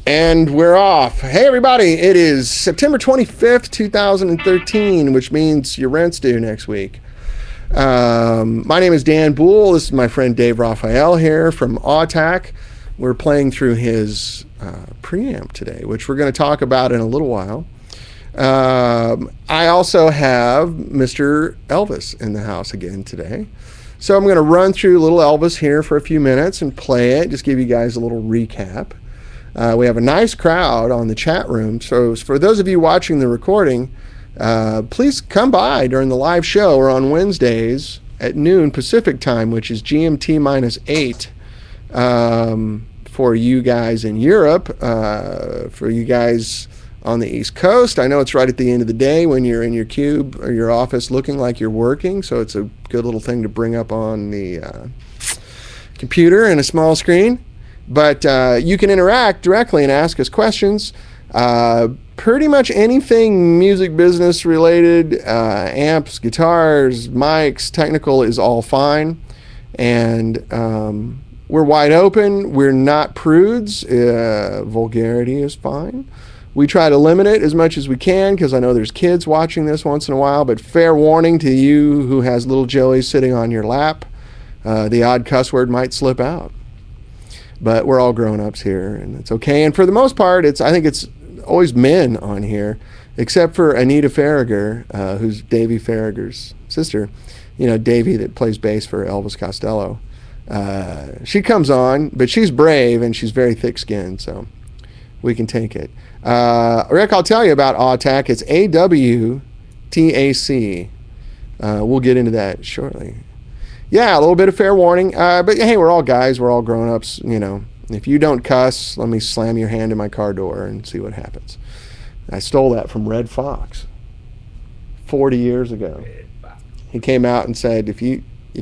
And we're off. Hey, everybody. It is September 25th, 2013, which means your rent's due next week. My name is Dan Boul. This is my friend Dave Raphael here from AUTAC. We're playing through his preamp today, which we're going to talk about in a little while. I also have Mr. Elvis in the house again today. So I'm going to run through little Elvis here for a few minutes and play it, just give you guys a little recap. We have a nice crowd on the chat room. So for those of you watching the recording, please come by during the live show or on Wednesdays at noon Pacific time, which is GMT minus 8 for you guys in Europe. For you guys on the East Coast, I know it's right at the end of the day when you're in your cube or your office looking like you're working. So it's a good little thing to bring up on the computer and a small screen. But you can interact directly and ask us questions. Pretty much anything music business related, amps, guitars, mics, technical is all fine. And we're wide open. We're not prudes. Vulgarity is fine. We try to limit it as much as we can because I know there's kids watching this once in a while. But fair warning to you who has little Joey sitting on your lap, the odd cuss word might slip out. But we're all grown-ups here, and it's okay. And for the most part, I think it's always men on here, except for Anita Farragher, who's Davey Farragher's sister. You know, Davey that plays bass for Elvis Costello. She comes on, but she's brave, and she's very thick-skinned, so we can take it. Rick, I'll tell you about AUTAC. It's AWTAC. We'll get into that shortly. Yeah, a little bit of fair warning, but hey, we're all guys, we're all grown-ups, you know. If you don't cuss, let me slam your hand in my car door and see what happens. I stole that from Red Fox 40 years ago. He came out and said, if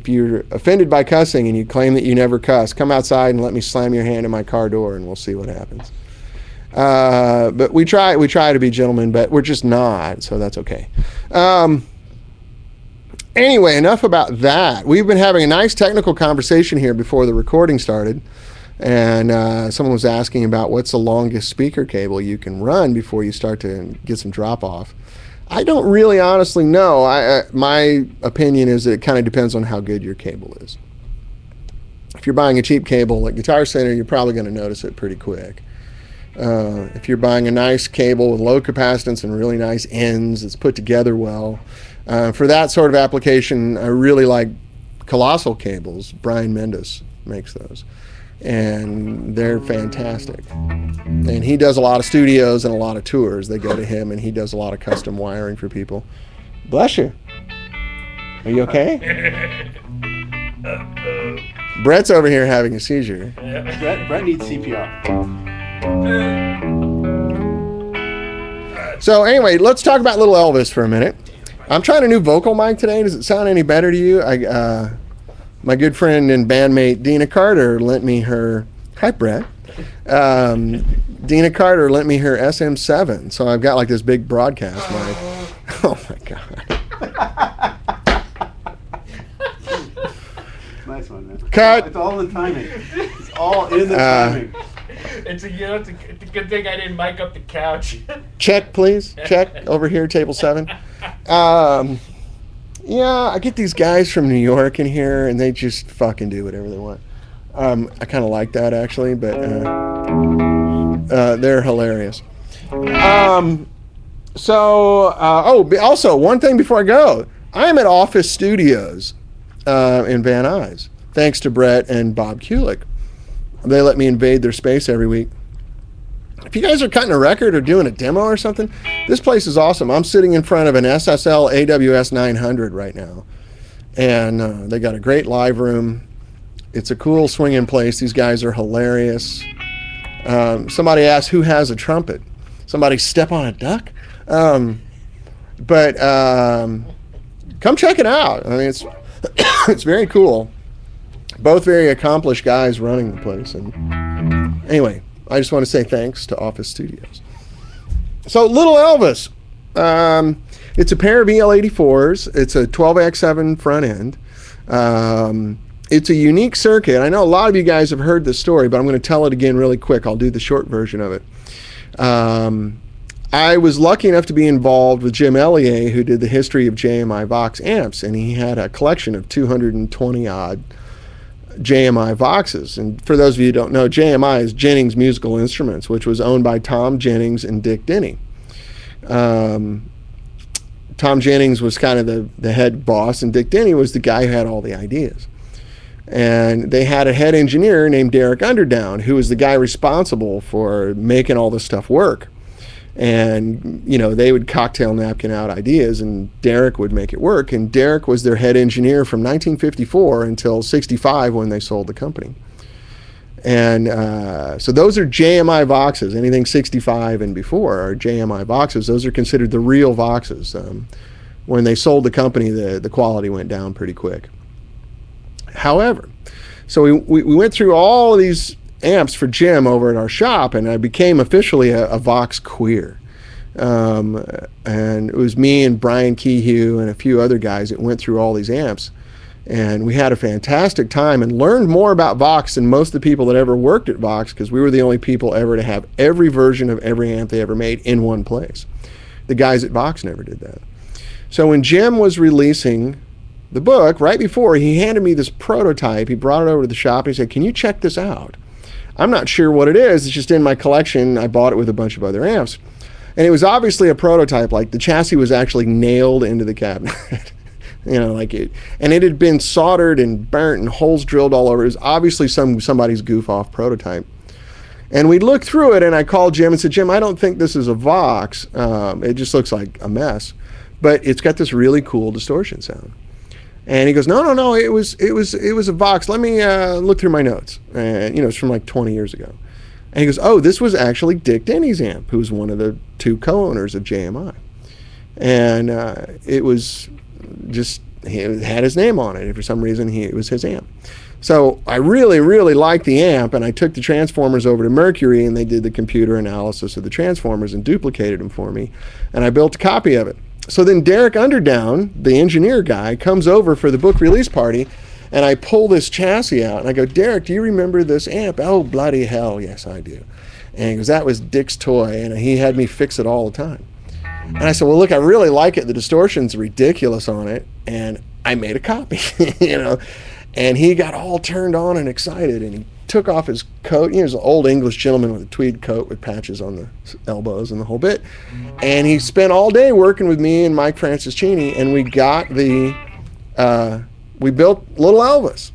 you're offended by cussing and you claim that you never cuss, come outside and let me slam your hand in my car door and we'll see what happens. But we try to be gentlemen, but we're just not, so that's okay. Anyway, enough about that. We've been having a nice technical conversation here before the recording started, and someone was asking about what's the longest speaker cable you can run before you start to get some drop-off. I don't really honestly know. My opinion is that it kind of depends on how good your cable is. If you're buying a cheap cable at Guitar Center, you're probably going to notice it pretty quick. If you're buying a nice cable with low capacitance and really nice ends, it's put together well. For that sort of application, I really like Colossal cables. Brian Mendes makes those, and they're fantastic. And he does a lot of studios and a lot of tours. They go to him, and he does a lot of custom wiring for people. Bless you. Are you okay? Brett's over here having a seizure. Brett needs CPR. So anyway, let's talk about little Elvis for a minute. I'm trying a new vocal mic today. Does it sound any better to you? My good friend and bandmate Dina Carter lent me her. Hi, Brett. Dina Carter lent me her SM7, so I've got like this big broadcast mic. Oh my god. Nice one, man. Cut. It's all in the timing. It's all in the timing. It's a good thing I didn't mic up the couch. Check, please. Check over here, table 7. Yeah, I get these guys from New York in here, and they just fucking do whatever they want. I kind of like that, actually, but they're hilarious. Also, one thing before I go. I'm at Office Studios in Van Nuys, thanks to Brett and Bob Kulick. They let me invade their space every week. If you guys are cutting a record or doing a demo or something, this place is awesome. I'm sitting in front of an SSL AWS 900 right now, and they got a great live room. It's a cool swinging place. These guys are hilarious. Somebody asked who has a trumpet. Somebody step on a duck? But come check it out. I mean, it's very cool. Both very accomplished guys running the place. And anyway, I just want to say thanks to Office Studios. So, little Elvis. It's a pair of EL84s. It's a 12x7 front end. it's a unique circuit. I know a lot of you guys have heard this story, but I'm going to tell it again really quick. I'll do the short version of it. I was lucky enough to be involved with Jim Elliott, who did the history of JMI Vox amps, and he had a collection of 220 odd JMI Voxes. And for those of you who don't know, JMI is Jennings Musical Instruments, which was owned by Tom Jennings and Dick Denny. Tom Jennings was kind of the head boss, and Dick Denny was the guy who had all the ideas. And they had a head engineer named Derek Underdown, who was the guy responsible for making all this stuff work. And, you know, they would cocktail napkin out ideas, and Derek would make it work. And Derek was their head engineer from 1954 until 65 when they sold the company. And so those are JMI Voxes. Anything 65 and before are JMI Voxes. Those are considered the real Voxes. When they sold the company, the quality went down pretty quick. However, so we went through all of these amps for Jim over at our shop, and I became officially a Vox queer. And it was me and Brian Keyhue and a few other guys that went through all these amps. And we had a fantastic time and learned more about Vox than most of the people that ever worked at Vox, because we were the only people ever to have every version of every amp they ever made in one place. The guys at Vox never did that. So when Jim was releasing the book, right before, he handed me this prototype. He brought it over to the shop and he said, "Can you check this out? I'm not sure what it is. It's just in my collection. I bought it with a bunch of other amps." And it was obviously a prototype. Like, the chassis was actually nailed into the cabinet. You know, like it, and it had been soldered and burnt and holes drilled all over. It was obviously somebody's goof off prototype. And we looked through it, and I called Jim and said, "Jim, I don't think this is a Vox. It just looks like a mess, but it's got this really cool distortion sound." And he goes, no, it was a Vox. Let me look through my notes. And, you know, it's from like 20 years ago. And he goes, "Oh, this was actually Dick Denny's amp, who was one of the two co-owners of JMI. And it was just, he had his name on it. And for some reason, it was his amp." So I really, really liked the amp, and I took the transformers over to Mercury, and they did the computer analysis of the transformers and duplicated them for me. And I built a copy of it. So then Derek Underdown, the engineer guy, comes over for the book release party, and I pull this chassis out, and I go, "Derek, do you remember this amp?" "Oh, bloody hell, yes, I do." And he goes, "That was Dick's toy, and he had me fix it all the time." And I said, "Well, look, I really like it. The distortion's ridiculous on it." And I made a copy, you know. And he got all turned on and excited, and he took off his coat. He was an old English gentleman with a tweed coat with patches on the elbows and the whole bit. And he spent all day working with me and Mike Franciscini, and we got we built Little Elvis,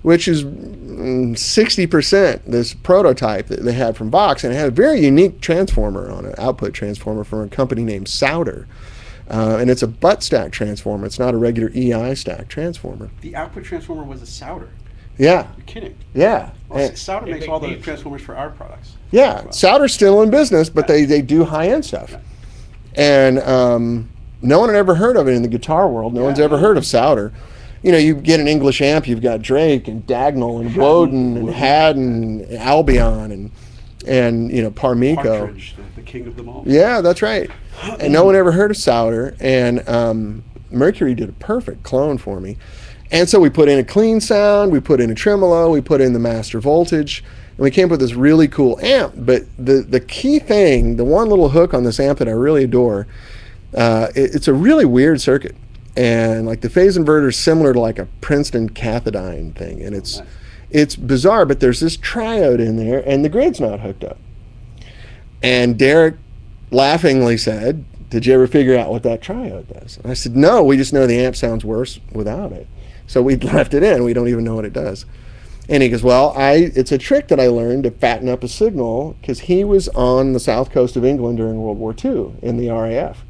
which is 60% this prototype that they had from Vox, and it had a very unique transformer on it, output transformer from a company named Souder. And it's a butt stack transformer. It's not a regular EI stack transformer. The output transformer was a Souder. Yeah. You're kidding. Yeah. Well, Souder makes all the transformers for our products. Yeah. Well, Souder's still in business, but they do high-end stuff. Yeah. And no one had ever heard of it in the guitar world. No one's ever heard of Souder. You know, you get an English amp, you've got Drake and Dagnall and Woden and Haddon and Albion and you know, Parmico. Partridge, the king of them all. Yeah, that's right. And no one ever heard of Souder. And Mercury did a perfect clone for me. And so we put in a clean sound, we put in a tremolo, we put in the master voltage, and we came up with this really cool amp. But the key thing, the one little hook on this amp that I really adore, it's a really weird circuit. And like the phase inverter is similar to like a Princeton cathodiene thing. And it's bizarre, but there's this triode in there, and the grid's not hooked up. And Derek laughingly said, "Did you ever figure out what that triode does?" And I said, "No, we just know the amp sounds worse without it. So we left it in. We don't even know what it does." And he goes, "Well, it's a trick that I learned to fatten up a signal," because he was on the south coast of England during World War II in the RAF.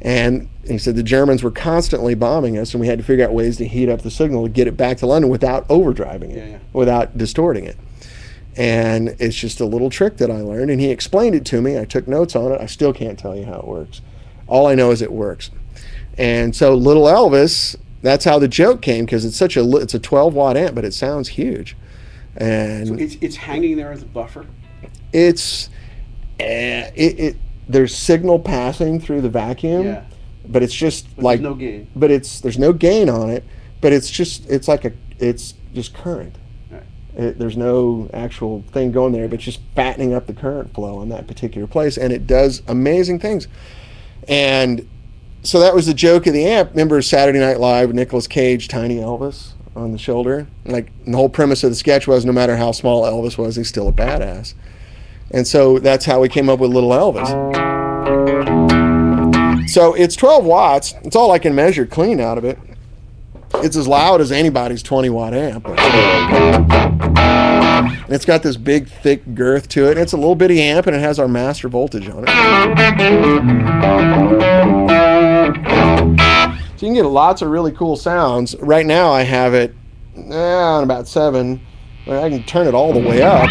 And he said the Germans were constantly bombing us, and we had to figure out ways to heat up the signal to get it back to London without overdriving it, without distorting it. And it's just a little trick that I learned, and he explained it to me. I took notes on it. I still can't tell you how it works. All I know is it works. And so Little Elvis, that's how the joke came, because it's it's a 12-watt amp, but it sounds huge. And so it's hanging there as a buffer? It's there's signal passing through the vacuum, but it's just like there's no gain. But there's no gain on it. But it's just current. Right. There's no actual thing going there, but just fattening up the current flow on that particular place, and it does amazing things. And so that was the joke of the amp. Remember Saturday Night Live, Nicolas Cage, Tiny Elvis on the shoulder? Like, the whole premise of the sketch was no matter how small Elvis was, he's still a badass. And so that's how we came up with Little Elvis. So it's 12 watts. It's all I can measure clean out of it. It's as loud as anybody's 20-watt amp. And it's got this big, thick girth to it. And it's a little bitty amp, and it has our master voltage on it. So you can get lots of really cool sounds. Right now I have it on about 7. I can turn it all the way up.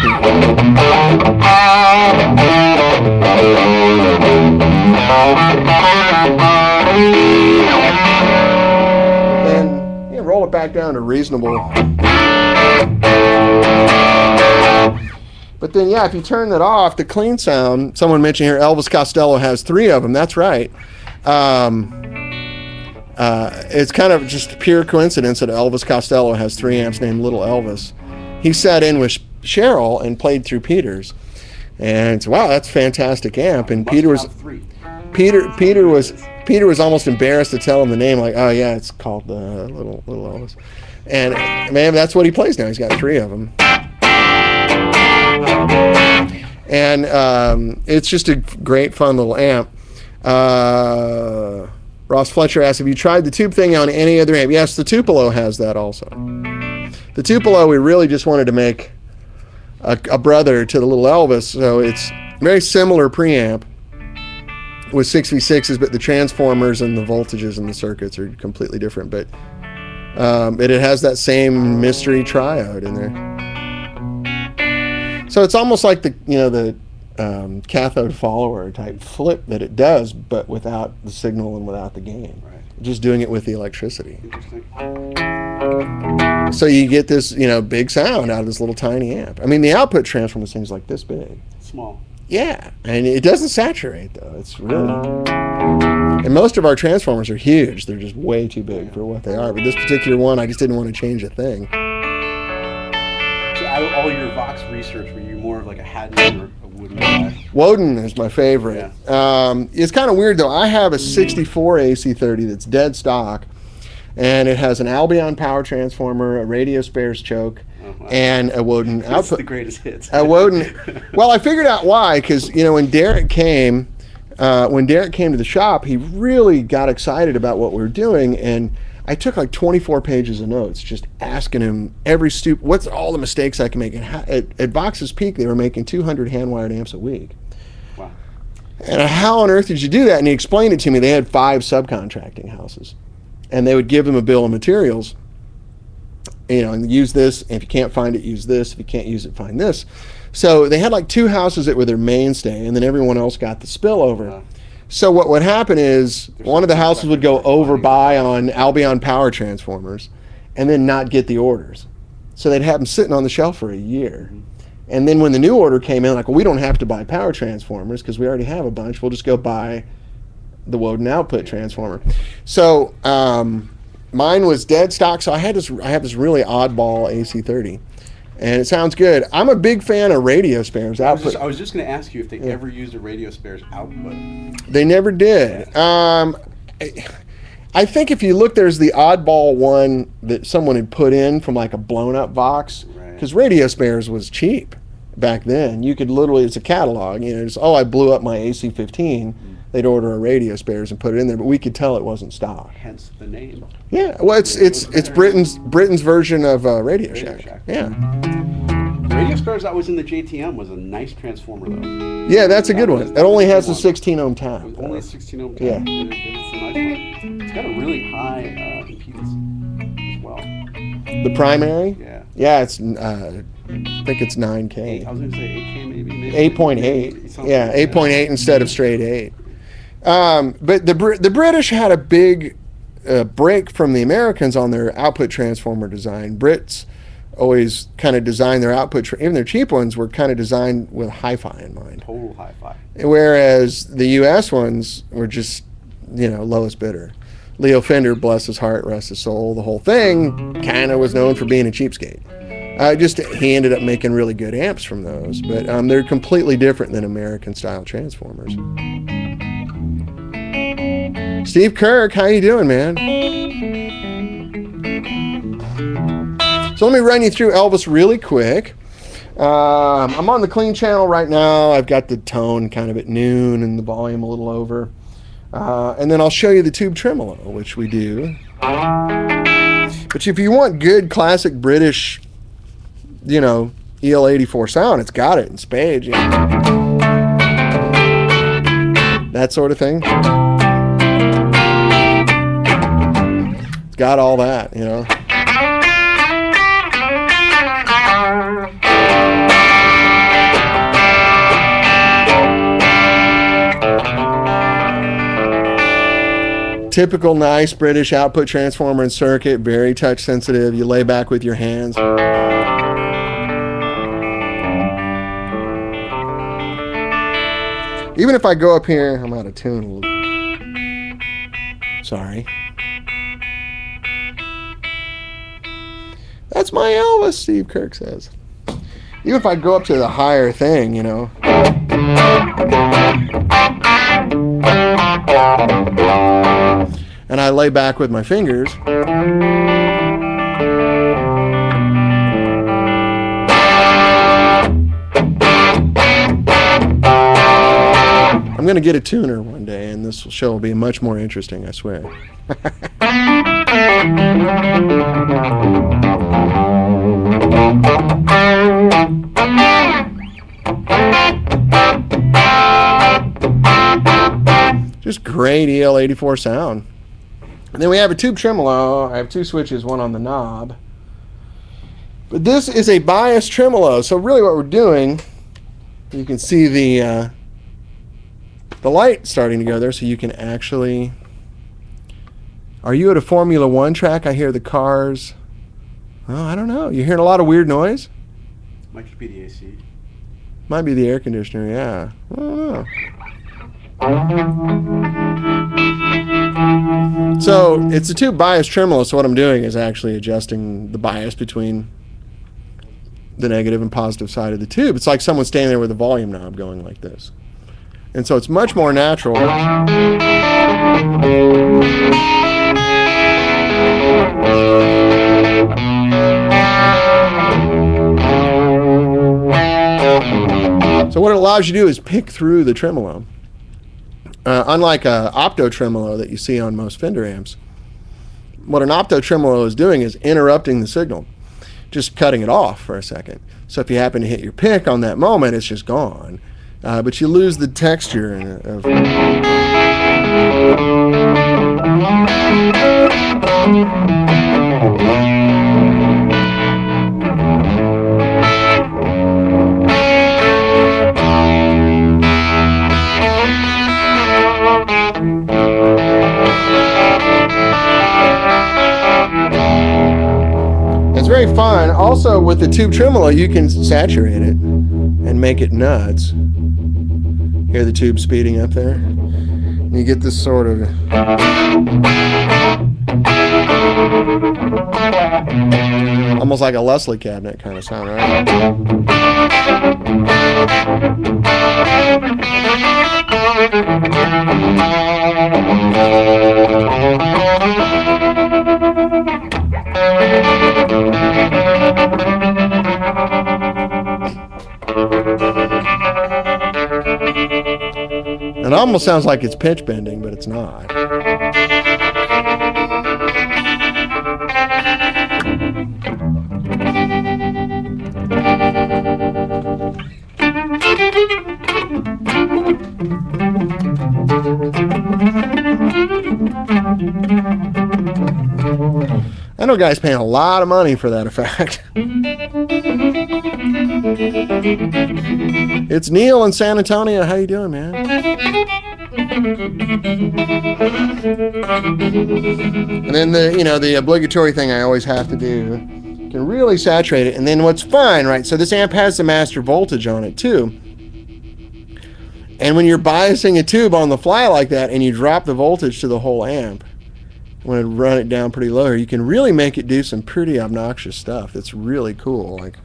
Then roll it back down to reasonable. But then, if you turn that off, the clean sound, someone mentioned here, Elvis Costello has 3 of them. That's right. It's kind of just pure coincidence that Elvis Costello has 3 amps named Little Elvis. He sat in with Cheryl and played through Peter's, and said, "Wow, that's a fantastic amp." And Peter was almost embarrassed to tell him the name. Like, "Oh yeah, it's called Little Elvis." And man, that's what he plays now. He's got 3 of them, and it's just a great, fun little amp. Ross Fletcher asked, have you tried the tube thing on any other amp? Yes, the Tupelo has that also. The Tupelo, we really just wanted to make a brother to the Little Elvis, so it's very similar preamp with 6v6s, but the transformers and the voltages and the circuits are completely different. But it has that same mystery triode in there. So it's almost like the cathode follower type flip that it does, but without the signal and without the gain. Right. Just doing it with the electricity. Interesting. So you get this, big sound out of this little tiny amp. I mean, the output transformer thing's like this big. Small. Yeah, and it doesn't saturate though. It's really, and most of our transformers are huge. They're just way too big for what they are. But this particular one, I just didn't want to change a thing. So out of all your Vox research, were you more of like a Haddon or a Woden guy? Woden is my favorite. Yeah. It's kind of weird though. I have a 64 AC30 that's dead stock, and it has an Albion power transformer, a radio spares choke, and a Woden output. That's the greatest hits. A Woden. Well, I figured out why, because when Derek came to the shop, he really got excited about what we were doing, and I took like 24 pages of notes, just asking him what's all the mistakes I can make. And at Vox's peak, they were making 200 hand-wired amps a week. Wow. And how on earth did you do that? And he explained it to me. They had 5 subcontracting houses, and they would give them a bill of materials. And use this. If you can't find it, use this. If you can't use it, find this. So they had like 2 houses that were their mainstay, and then everyone else got the spillover. So what would happen is one of the houses would go overbuy on Albion power transformers and then not get the orders. So they'd have them sitting on the shelf for a year. And then when the new order came in, like, well, we don't have to buy power transformers because we already have a bunch. We'll just go buy the Woden output transformer. So mine was dead stock, so I have this really oddball AC30. And it sounds good. I'm a big fan of radio spares output. I was just going to ask you if they ever used a radio spares output. They never did. I think if you look, there's the oddball one that someone had put in from like a blown up Vox, because radio spares was cheap back then. You could literally, it's a catalog, I blew up my AC15. They'd order a radio spares and put it in there, but we could tell it wasn't stock. Hence the name. Yeah, well, it's Britain's version of Radio Shack. Yeah. Radio spares that was in the JTM was a nice transformer though. Yeah, that's a good one. It only has a 16 ohm tap. Only a 16 ohm tap. Yeah. It's a nice one. It's got a really high impedance as well. The primary? Yeah. Yeah, it's I think it's 9K. I was going to say 8K maybe. 8.8. Yeah, 8.8 instead of straight 8. But the British had a big break from the Americans on their output transformer design. Brits always kind of designed their output, even their cheap ones were kind of designed with hi-fi in mind. Total hi-fi. Whereas the U.S. ones were just, lowest bidder. Leo Fender, bless his heart, rest his soul, the whole thing kind of was known for being a cheapskate. Just he ended up making really good amps from those, but they're completely different than American-style transformers. Steve Kirk, how you doing, man? So let me run you through Elvis really quick. I'm on the clean channel right now. I've got the tone kind of at noon and the volume a little over. And then I'll show you the tube tremolo, which we do. But if you want good classic British, you know, EL84 sound, it's got it in spades. You know. That sort of thing. It's got all that, you know. Typical nice British output transformer and circuit, very touch sensitive. You lay back with your hands. Even if I go up here, I'm out of tune a little. Sorry. That's my Elvis, Steve Kirk says. Even if I go up to the higher thing, you know. And I lay back with my fingers. I'm going to get a tuner one day, and this show will be much more interesting, I swear. Just great EL84 sound. And then we have a tube tremolo. I have two switches, one on the knob. But this is a bias tremolo. So really what we're doing, you can see the light starting to go there, so you can actually... Are you at a Formula One track? I hear the cars. Oh, I don't know. You're hearing a lot of weird noise? Might just be the AC. Might be the air conditioner, yeah. I don't know. So it's a tube bias tremolo, so what I'm doing is actually adjusting the bias between the negative and positive side of the tube. It's like someone standing there with a volume knob going like this. And so it's much more natural. So what it allows you to do is pick through the tremolo. Unlike a opto tremolo that you see on most Fender amps, what an opto tremolo is doing is interrupting the signal, just cutting it off for a second. So if you happen to hit your pick on that moment, it's just gone. But you lose the texture of... It's very fun. Also, with the tube tremolo, you can saturate it and make it nuts. Hear the tube speeding up there? And you get this sort of... almost like a Leslie cabinet kind of sound, right? It almost sounds like it's pitch bending, but it's not. I know guys paying a lot of money for that effect. It's Neil in San Antonio. How you doing, man? And then the obligatory thing I always have to do, you can really saturate it. And then what's fun, right? So this amp has the master voltage on it too. And when you're biasing a tube on the fly like that and you drop the voltage to the whole amp, want to run it down pretty low here, you can really make it do some pretty obnoxious stuff. It's really cool. Like,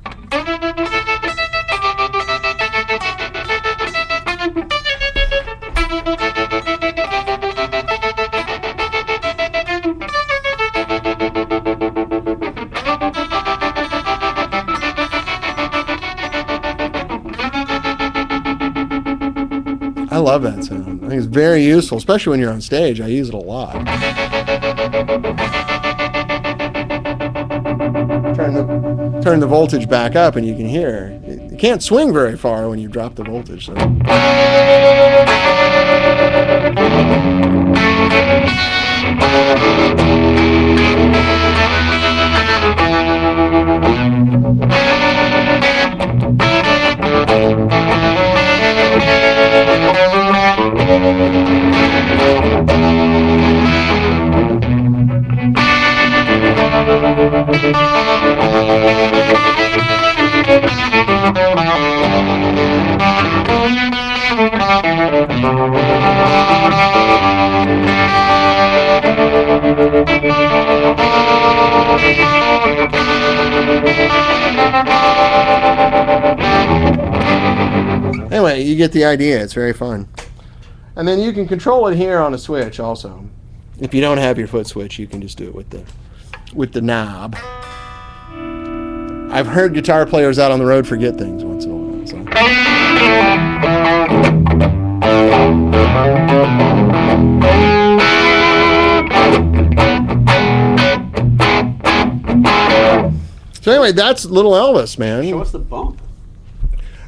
I love that sound. I think it's very useful, especially when you're on stage. I use it a lot. Turn the voltage back up and you can hear. You can't swing very far when you drop the voltage. So. Anyway, you get the idea. It's very fun. And then you can control it here on a switch also. If you don't have your foot switch, you can just do it with the knob. I've heard guitar players out on the road forget things once in a while. So. So anyway, that's Little Elvis, man. Show us the bump.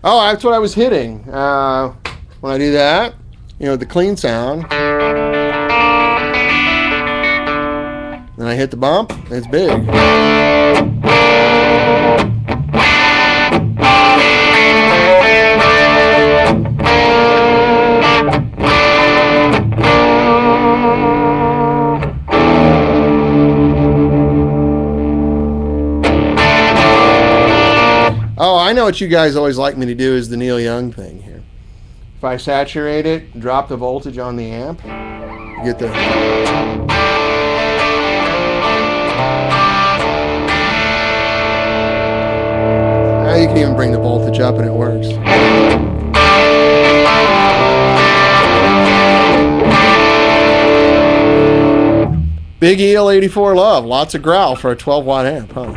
Oh, that's what I was hitting. When I do that, the clean sound. Then I hit the bump, it's big. Oh, I know what you guys always like me to do is the Neil Young thing here. If I saturate it, drop the voltage on the amp, you get the... You can even bring the voltage up and it works. Big EL84 love, lots of growl for a 12-watt amp, huh?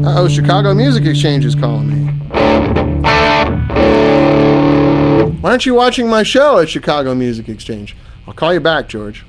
Uh-oh, Chicago Music Exchange is calling me. Why aren't you watching my show at Chicago Music Exchange? I'll call you back, George.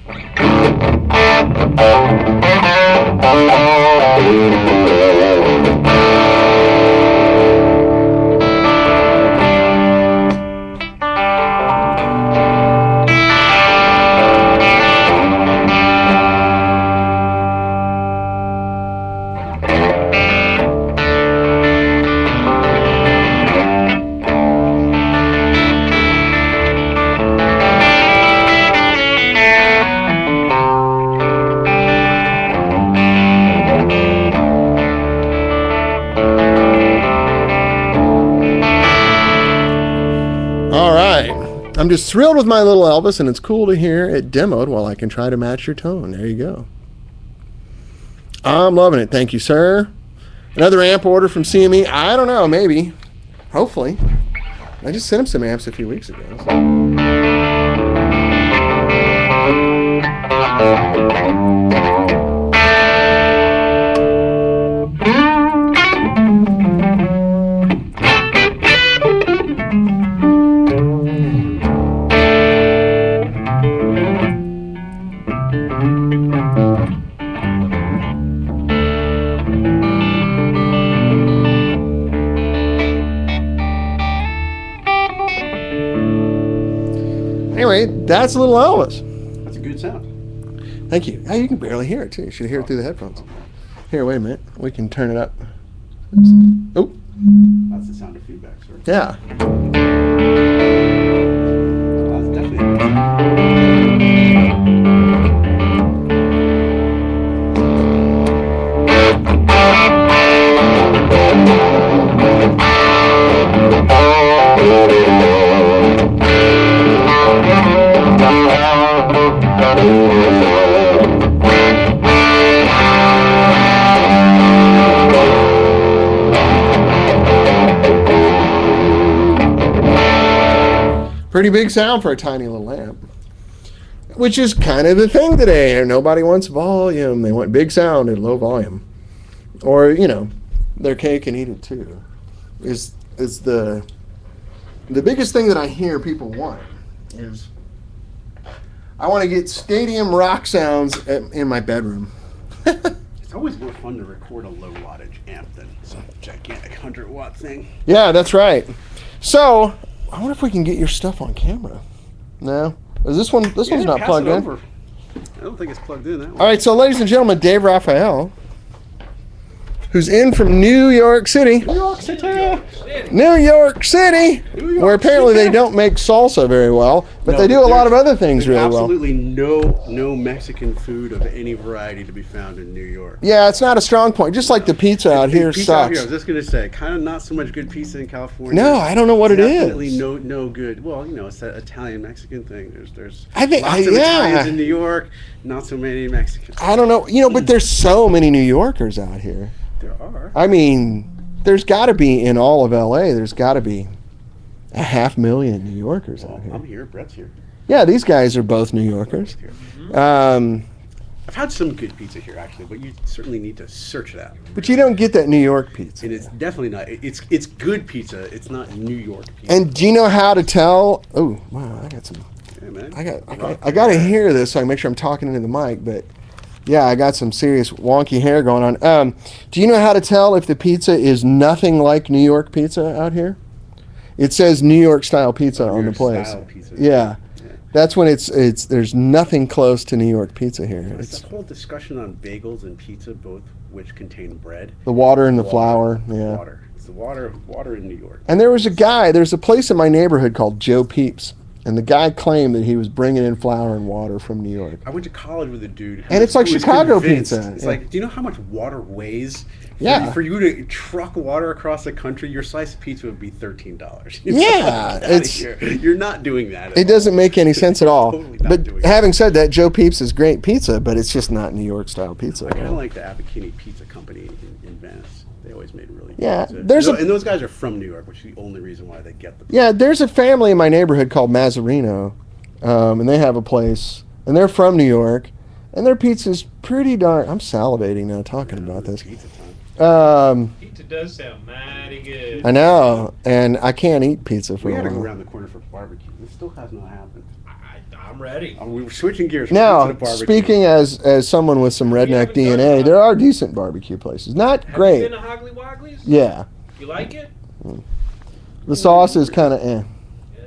I'm just thrilled with my Little Elvis, and it's cool to hear it demoed while I can try to match your tone. There you go. I'm loving it. Thank you, sir. Another amp order from CME. I don't know, maybe. Hopefully. I just sent him some amps a few weeks ago. Anyway, that's Little Elvis. That's a good sound. Thank you. Oh, you can barely hear it, too. You should hear it through the headphones. Here, wait a minute. We can turn it up. Oh, That's the sound of feedback, sir. yeah. That's definitely. Pretty big sound for a tiny little amp. Which is kind of the thing today. Nobody wants volume. They want big sound and low volume. Or, you know, their cake and eat it too. Is the biggest thing that I hear people want is I want to get stadium rock sounds in my bedroom. It's always more fun to record a low wattage amp than some gigantic 100-watt thing. Yeah, that's right. So, I wonder if we can get your stuff on camera. No? Is this one? This one's not pass plugged it in. over. I don't think it's plugged in, that one. All right, so ladies and gentlemen, Dave Raphael, who's in from New York City. New York City! New York City, where apparently they don't make salsa very well, but No, they do a lot of there's- other things there's really well. absolutely no Mexican food of any variety to be found in New York. Yeah, it's not a strong point. Just like the pizza out here Pizza out sucks. here, I was just gonna say, kind of not so much good pizza in California. No, I don't know what it Definitely is. no good. Well, you know, it's that Italian Mexican thing. There's I think- lots of yeah. Italians in New York, not so many Mexicans. I don't know, but there's so many New Yorkers out here. There are. I mean, there's got to be in all of LA. There's got to be 500,000 New Yorkers out I'm here. here. Brett's here. Yeah, these guys are both New Yorkers. Um, I've had some good pizza here actually, but you certainly need to search it out. but you don't get that New York pizza. And it's definitely not. It's good pizza. It's not New York pizza. And do you know how to tell? Oh, wow! I got some. yeah, man. I got to hear this so I make sure I'm talking into the mic. But yeah, I got some serious wonky hair going on. Do you know how to tell if the pizza is nothing like New York pizza out here? It says New York style pizza on the place. Style pizza. Yeah. That's when it's there's nothing close to New York pizza here. It's It's the whole discussion on bagels and pizza, both which contain bread. the water and the flour. Yeah. Water. It's the water in New York. And there's a place in my neighborhood called Joe Peeps. And the guy claimed that he was bringing in flour and water from New York. I went to college with a dude. And it's like who was Chicago convinced. pizza. It's Yeah. like, do you know how much water weighs? Yeah. For you to truck water across the country, your slice of pizza would be $13. Yeah, it's- You're not doing that. At It doesn't make any sense at all. Totally not But doing it. having said that, Joe Peeps is great pizza, but it's just not New York style pizza. I kind of like the Abbakini Pizza Company in Venice. They always made really good Yeah, pizza. there's and those guys are from New York, which is the only reason why they get the. Yeah, there's a family in my neighborhood called Mazzarino, and they have a place, and they're from New York, and their pizza's pretty darn. I'm salivating now talking about this. Pizza time. Pizza does sound mighty good. I know, and I can't eat pizza for We a gotta go while. around the corner for barbecue. This still has not happened. I'm ready. We were switching gears from Now, pizza to barbecue. speaking as someone with some redneck haven't done DNA, that. there are decent barbecue places. Not Have great. you been to Hoggly Wogglies? Yeah, You like it? the sauce is kind of eh. Yeah.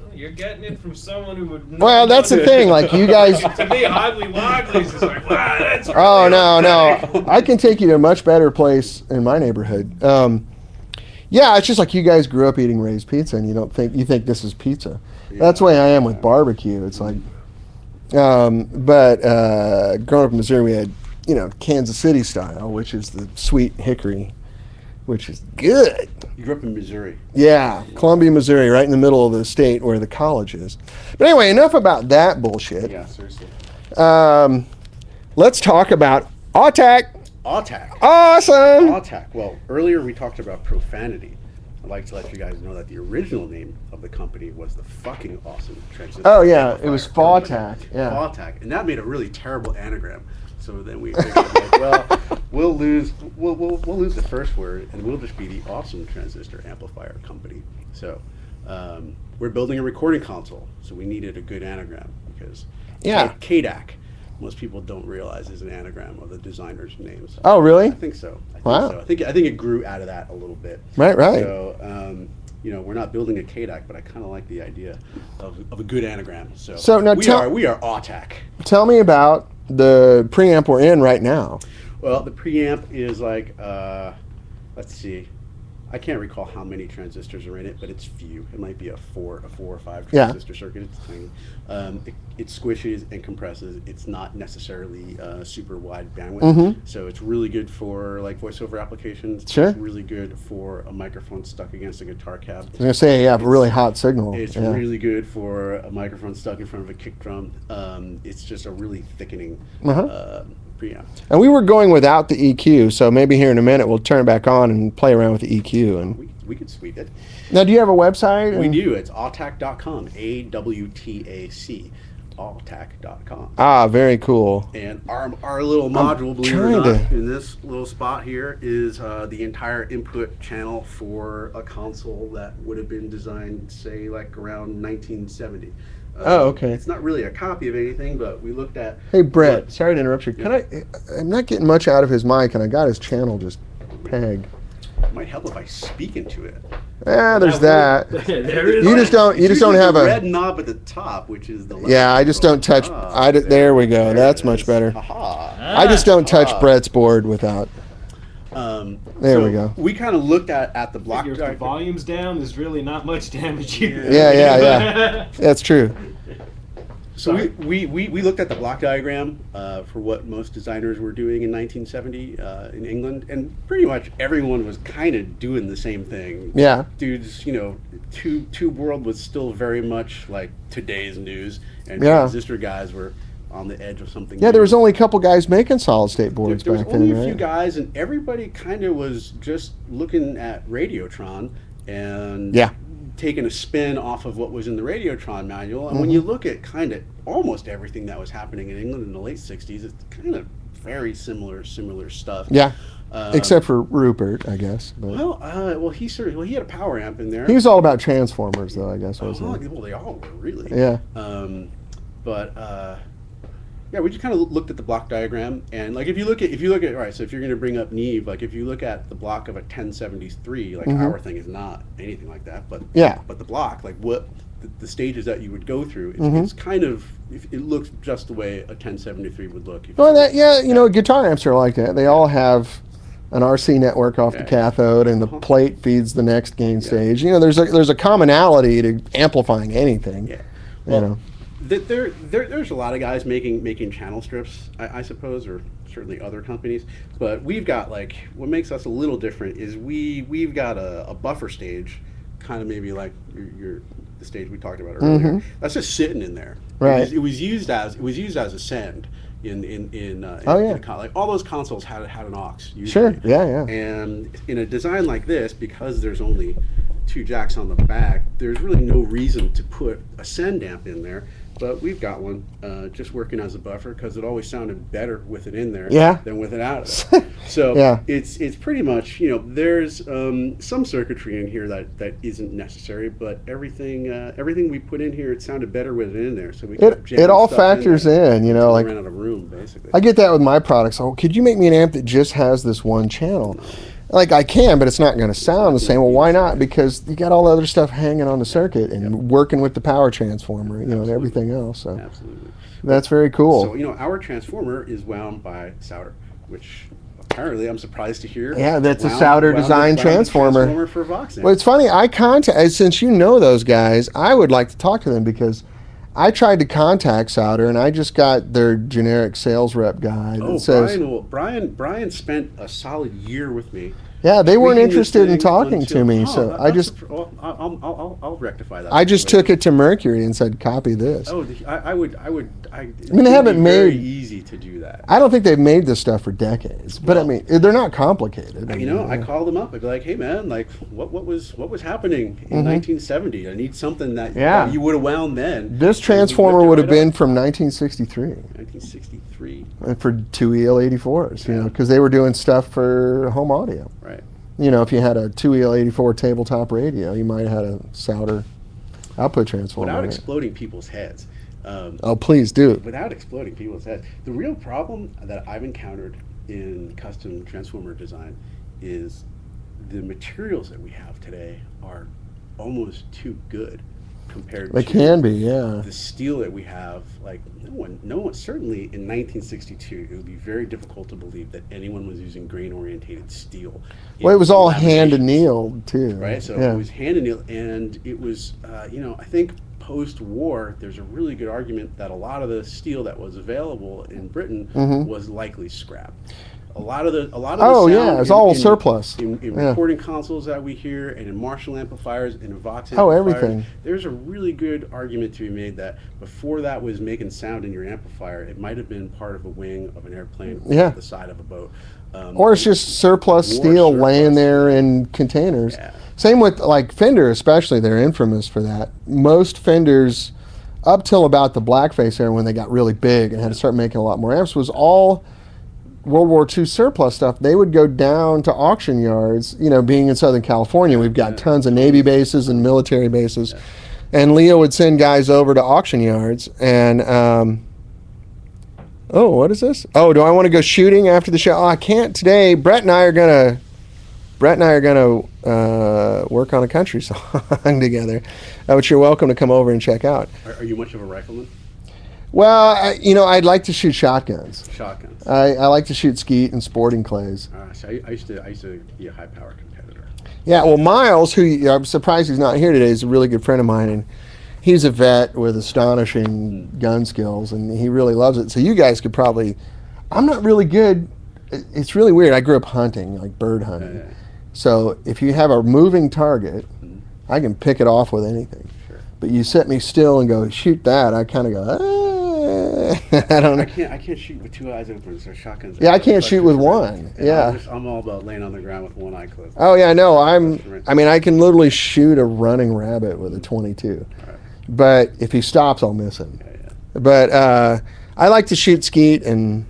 Well, you're getting it from someone who would. know Well, that's the about thing. it. Like you guys. To me, Hoggly Wogglies is like, wow, that's. Oh really no, okay. no! I can take you to a much better place in my neighborhood. Yeah, it's just like you guys grew up eating Ray's Pizza, and you think this is pizza. That's the way I am with barbecue. It's like, but growing up in Missouri, we had Kansas City style, which is the sweet hickory, which is good. You grew up in Missouri. Yeah, Columbia, Missouri, right in the middle of the state where the college is. But anyway, enough about that bullshit. Yeah, seriously. Let's talk about AUTAC. AUTAC. Awesome. AUTAC. Well, earlier we talked about profanity. I'd like to let you guys know that the original name of the company was the fucking awesome transistor. Oh yeah, it was amplifier FAUTAC. company. Yeah. FAUTAC, and that made a really terrible anagram. So then we figured, like, well, we'll lose the first word, and we'll just be the awesome transistor amplifier company. So we're building a recording console, so we needed a good anagram because Yeah. KDAC. Most people don't realize is an anagram of the designer's name. So Oh really? I think so. Wow. I think it grew out of that a little bit. Right. So, we're not building a KDAC, but I kind of like the idea of a good anagram. So now we tell- are AUTAC. Tell me about the preamp we're in right now. Well, the preamp is like, let's see, I can't recall how many transistors are in it, but it's few. It might be a four or five Yeah. transistor circuit. It's tiny. It squishes and compresses. It's not necessarily super wide bandwidth, Mhm. so it's really good for like voiceover applications. Sure. It's really good for a microphone stuck against a guitar cab. I was gonna say you have a It's- really hot signal. It's Yeah. really good for a microphone stuck in front of a kick drum. It's just a really thickening Uh-huh. preamp. And we were going without the EQ, so maybe here in a minute we'll turn it back on and play around with the EQ. And We could sweep it. now, do you have a website? We And- do. It's awtac.com. AWTAC. Awtac.com. Ah, very cool. And our little module, believe it or trying not, to- in this little spot here is the entire input channel for a console that would have been designed, say, like around 1970. Oh, okay. It's not really a copy of anything, but we looked at. Hey, Brett. Sorry to interrupt you. Can I'm not getting much out of his mic, and I got his channel just pegged. It might help if I speak into it. Yeah, there's that. There is. You just don't. You just don't have the a. red knob at the top, which is the. Yeah, I just don't touch. There we go. That's much better. Aha. I just don't touch Brett's board without. There we go. We kind of looked at the block If the diagram. volume's down, there's really not much damage here. Yeah. That's true. So we looked at the block diagram for what most designers were doing in 1970 in England, and pretty much everyone was kind of doing the same thing. Yeah. Dudes, Tube World was still very much like today's news, and Yeah. transistor guys were on the edge of something. Yeah, new. there was only a couple guys making solid state boards There was back only then, a few right? guys, and everybody kind of was just looking at Radiotron and Yeah. taking a spin off of what was in the Radiotron manual. And when Mm-hmm. you look at kind of almost everything that was happening in England in the late 60s, it's kind of very similar stuff. Yeah. Um, Except for Rupert, I guess. But well, he had a power amp in there. he was all about transformers, though, I guess, Oh, wasn't he? well, they all were really. Yeah. Yeah, we just kind of looked at the block diagram, and like if you look at all right, so if you're going to bring up Neve, like if you look at the block of a 1073, like our thing is not anything like that, but Mm-hmm. Yeah. but the block, like what the stages that you would go through, Mm-hmm. it's kind of it looks just the way a 1073 would look. If Well, guitar amps are like that. They all have an RC network off the Yeah. cathode, and the plate feeds the next gain stage. There's a commonality to amplifying anything. Yeah. You Well, know. There's a lot of guys making channel strips, I suppose, or certainly other companies. But we've got like what makes us a little different is we've got a buffer stage, kind of maybe like the stage we talked about earlier. That's just sitting in there. Mm-hmm. Right. It was used as a send in like all those consoles had an aux. Usually. Sure. Yeah. And in a design like this, because there's only two jacks on the back, there's really no reason to put a send amp in there. But we've got one just working as a buffer because it always sounded better with it in there than with it out of there. So Yeah. it's pretty much, there's some circuitry in here that isn't necessary, but everything we put in here, it sounded better with it in there. So we kept It jamming all stuff in factors there in, until we like ran out of room, basically. I get that with my products. Oh, could you make me an amp that just has this one channel? Like I can, but it's not going to sound the same. Well, why not? Because you got all the other stuff hanging on the circuit and working with the power transformer, and everything else. So Absolutely. that's very cool. So, our transformer is wound by solder, which apparently I'm surprised to hear. Yeah, that's a solder design the transformer. for Vox. Well, it's funny. Since you know those guys, I would like to talk to them because I tried to contact Souder, and I just got their generic sales rep guide that says, Brian spent a solid year with me. yeah, they weren't tweaking this interested in thing talking to until- me. Oh, So that- I that's just, I'll rectify that. I just took it to Mercury and said, copy this. Oh, I would. they haven't very made- easy to do that. I don't think they've made this stuff for decades, but I mean, they're not complicated. I called them up. I'd be like, "Hey, man, like, what was happening in 1970? I need something that, Yeah. that you would have wound then." This transformer would have been from 1963 1963, for two EL84s, because they were doing stuff for home audio. right? If you had a 2EL84 tabletop radio, you might have had a Souder output transformer. Without in it. exploding people's heads. Oh, please do. Without exploding people's heads. The real problem that I've encountered in custom transformer design is the materials that we have today are almost too good compared They to can be, yeah. the steel that we have. Like no one, certainly in 1962, it would be very difficult to believe that anyone was using grain-orientated steel. Well, it was all hand laminations, annealed too. right? So yeah. it was hand annealed, and it was, I think post-war, there's a really good argument that a lot of the steel that was available in Britain was likely scrap. A lot of the Oh, sound yeah, it's all surplus. in Yeah. recording consoles that we hear, and in Marshall amplifiers, and in Vox Oh, amplifiers. everything. There's a really good argument to be made that before that was making sound in your amplifier, it might have been part of a wing of an airplane Yeah. or the side of a boat. Or it's just surplus More steel surplus, laying there yeah. in containers. Yeah. Same with like Fender, especially. They're infamous for that. Most Fenders, up till about the blackface era when they got really big and had to start making a lot more amps, was all World War II surplus stuff. They would go down to auction yards. You know, being in Southern California, we've got tons of Navy bases and military bases. Yeah. And Leo would send guys over to auction yards and oh, what is this? Oh, do I want to go shooting after the show? Oh, I can't today. Brett and I are gonna work on a country song together, which you're welcome to come over and check out. Are you much of a rifleman? Well, I'd like to shoot shotguns. Shotguns. I like to shoot skeet and sporting clays. So I used to be a high power competitor. Yeah, well, Miles, who I'm surprised he's not here today, is a really good friend of mine, and he's a vet with astonishing gun skills, and he really loves it. So you guys could probably. I'm not really good. It's really weird. I grew up hunting, like bird hunting. So if you have a moving target, I can pick it off with anything. Sure. But you set me still and go shoot that, I kind of go. I don't know. I can't shoot with two eyes open. So shotguns. Yeah, I can't shoot with one. Yeah. I'm all about laying on the ground with one eye closed. Oh yeah, no. I mean, I can literally shoot a running rabbit with a 22. Right. But if he stops, I'll miss him. Yeah. But I like to shoot skeet and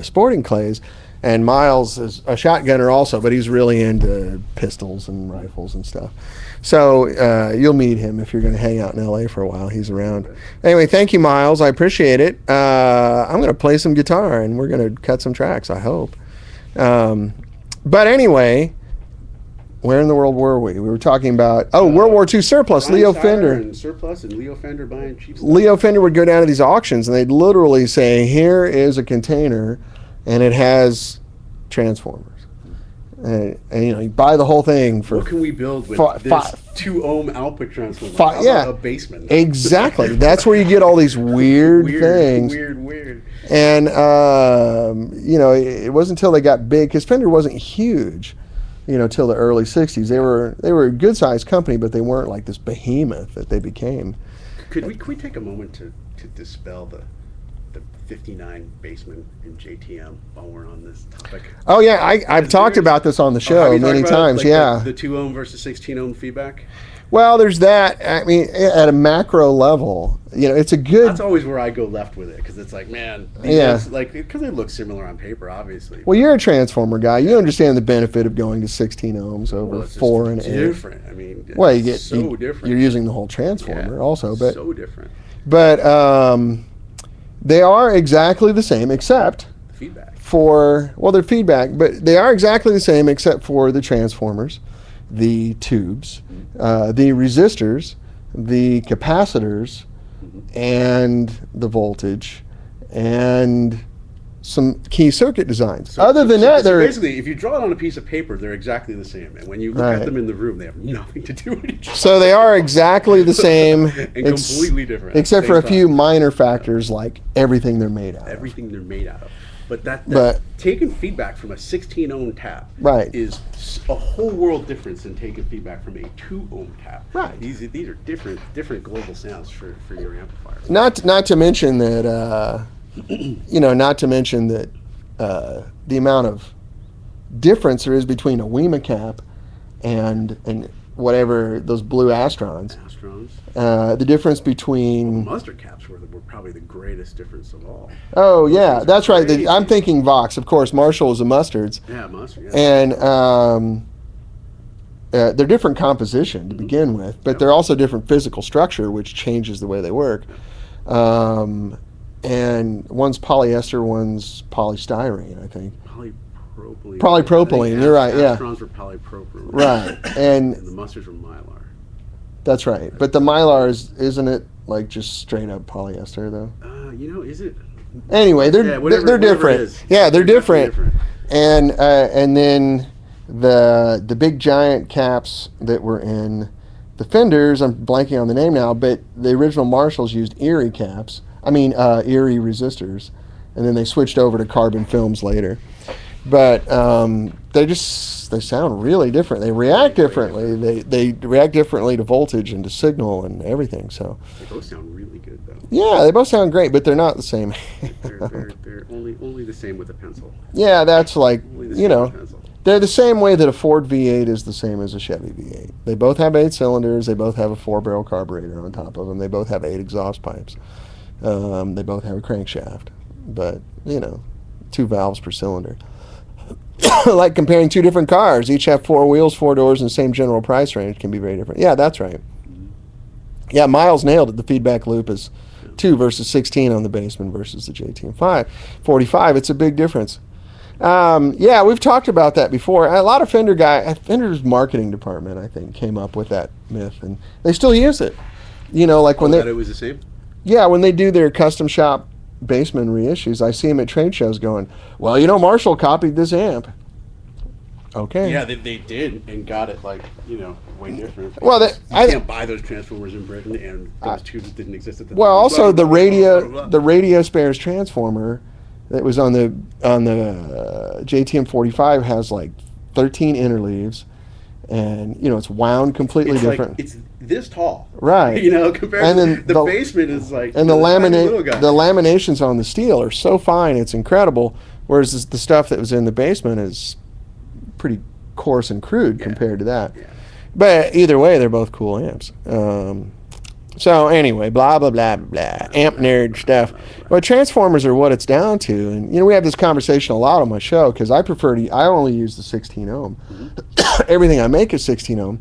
sporting clays. And Miles is a shotgunner also, but he's really into pistols and rifles and stuff. So you'll meet him if you're going to hang out in LA for a while. He's around. Anyway, thank you, Miles. I appreciate it. I'm going to play some guitar, and we're going to cut some tracks, I hope. But anyway, where in the world were we? We were talking about, World War II surplus, Brian Leo Shire Fender. and surplus, and Leo Fender buying cheap stuff. Leo Fender would go down to these auctions, and they'd literally say, here is a container, and it has transformers. And you buy the whole thing for. What can we build with this 2-ohm output transformer? How about a basement? Exactly. That's where you get all these weird things. Weird. And it wasn't until they got big, because Fender wasn't huge, till the early '60s. They were a good sized company, but they weren't like this behemoth that they became. Could we take a moment to dispel the 59 basement in JTM while we're on this topic? Oh yeah, I've talked about this on the show many times. Like yeah, the 2-ohm versus 16-ohm feedback. Well, there's that. I mean, at a macro level, it's a good. That's always where I go left with it, because it's like, man, because they look similar on paper, obviously. Well, you're a transformer guy. You understand the benefit of going to 16 ohms over 4 and 8. Different. I mean, well, you get different. You're using the whole transformer also, but so different. But they are exactly the same, except feedback. They're feedback, but they are exactly the same except for the transformers, the tubes, the resistors, the capacitors, and the voltage, and some key circuit designs. Other than that, they're basically, if you draw it on a piece of paper, they're exactly the same, and when you look at them in the room, they have nothing to do with each other. So they are exactly the same, and completely different, except for a few minor factors like everything they're made out of. Everything they're made out of. But taking feedback from a 16-ohm tap is a whole world difference than taking feedback from a 2-ohm tap. Right. These are different global sounds for your amplifier. Not to mention that the amount of difference there is between a WEMA cap and whatever those blue Astrons. The difference between mustard caps were probably the greatest difference of all. Oh yeah, that's right. I'm thinking Vox, of course. Marshall is the mustards. Yeah, mustard. Yeah. And they're different composition to begin with, but they're also different physical structure, which changes the way they work. And one's polyester, one's polystyrene, I think. Polypropylene. You're right. Yeah. Astrons were polypropylene. Right. And the mustards were mylar. That's right. But the Mylar isn't it like just straight up polyester though? Is it? Anyway, they're whatever it different. is. Yeah, they're definitely different. And then the big giant caps that were in the fenders, I'm blanking on the name now, but the original Marshalls used Erie caps. Erie resistors, and then they switched over to carbon films later. But they sound really different. They react differently. They react differently to voltage and to signal and everything. So They both sound really good, though. yeah, they both sound great, but they're not the same. They're only the same with a pencil. Yeah, that's like, Only the same with a pencil. they're the same way that a Ford V8 is the same as a Chevy V8. They both have 8 cylinders. They both have a 4-barrel carburetor on top of them. They both have 8 exhaust pipes. They both have a crankshaft, but 2 valves per cylinder. Like comparing 2 different cars, each have 4 wheels, 4 doors, and the same general price range can be very different. Yeah, that's right. Yeah, Miles nailed it. The feedback loop is 2 versus 16 on the Baseman versus the JTM 45. It's a big difference. Yeah, we've talked about that before. A lot of Fender's marketing department, I think, came up with that myth, and they still use it. Like when that it was the same? Yeah, when they do their custom shop Baseman reissues, I see them at trade shows going, well, Marshall copied this amp. Okay. Yeah, they did and got it way different. Well, you can't buy those transformers in Britain, and those tubes didn't exist at the time. Well, also the radio spares transformer that was on the JTM 45 has like 13 interleaves, and it's wound completely different. It's this tall, right? Compared and to then the Basement is like. And the laminations on the steel are so fine, it's incredible. Whereas the stuff that was in the Basement is pretty coarse and crude compared to that. Yeah. But either way, they're both cool amps. So anyway, blah, blah, blah, blah, amp nerd stuff. But transformers are what it's down to. And, we have this conversation a lot on my show because I only use the 16 ohm. Mm-hmm. Everything I make is 16 ohm.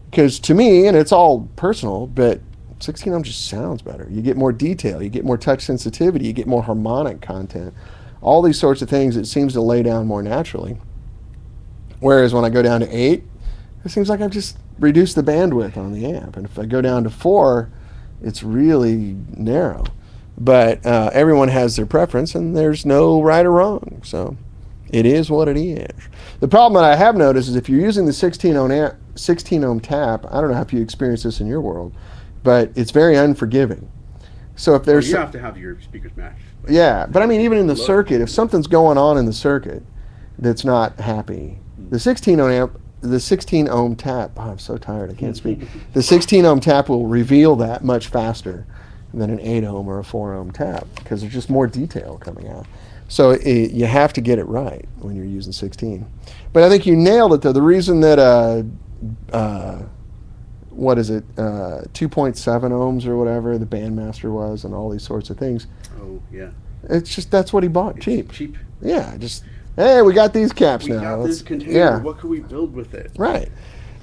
Because to me, and it's all personal, but 16 ohm just sounds better. You get more detail. You get more touch sensitivity. You get more harmonic content. All these sorts of things, it seems to lay down more naturally. Whereas when I go down to 8, it seems like I've just reduced the bandwidth on the amp. And if I go down to 4, it's really narrow. But everyone has their preference, and there's no right or wrong. So it is what it is. The problem that I have noticed is if you're using the 16 ohm tap, I don't know if you experience this in your world, but it's very unforgiving. So if there's you have to have your speakers matched. Yeah, but even in the circuit, if something's going on in the circuit that's not happy, the 16 ohm tap, I'm so tired, I can't speak. The 16 ohm tap will reveal that much faster than an 8 ohm or a 4 ohm tap because there's just more detail coming out. So you have to get it right when you're using 16. But I think you nailed it though. The reason that 2.7 ohms or whatever the Bandmaster was and all these sorts of things. Oh yeah. It's just that's what he bought, cheap. Cheap. Yeah, hey, we got these caps now. We got this container. Yeah. What could we build with it? Right.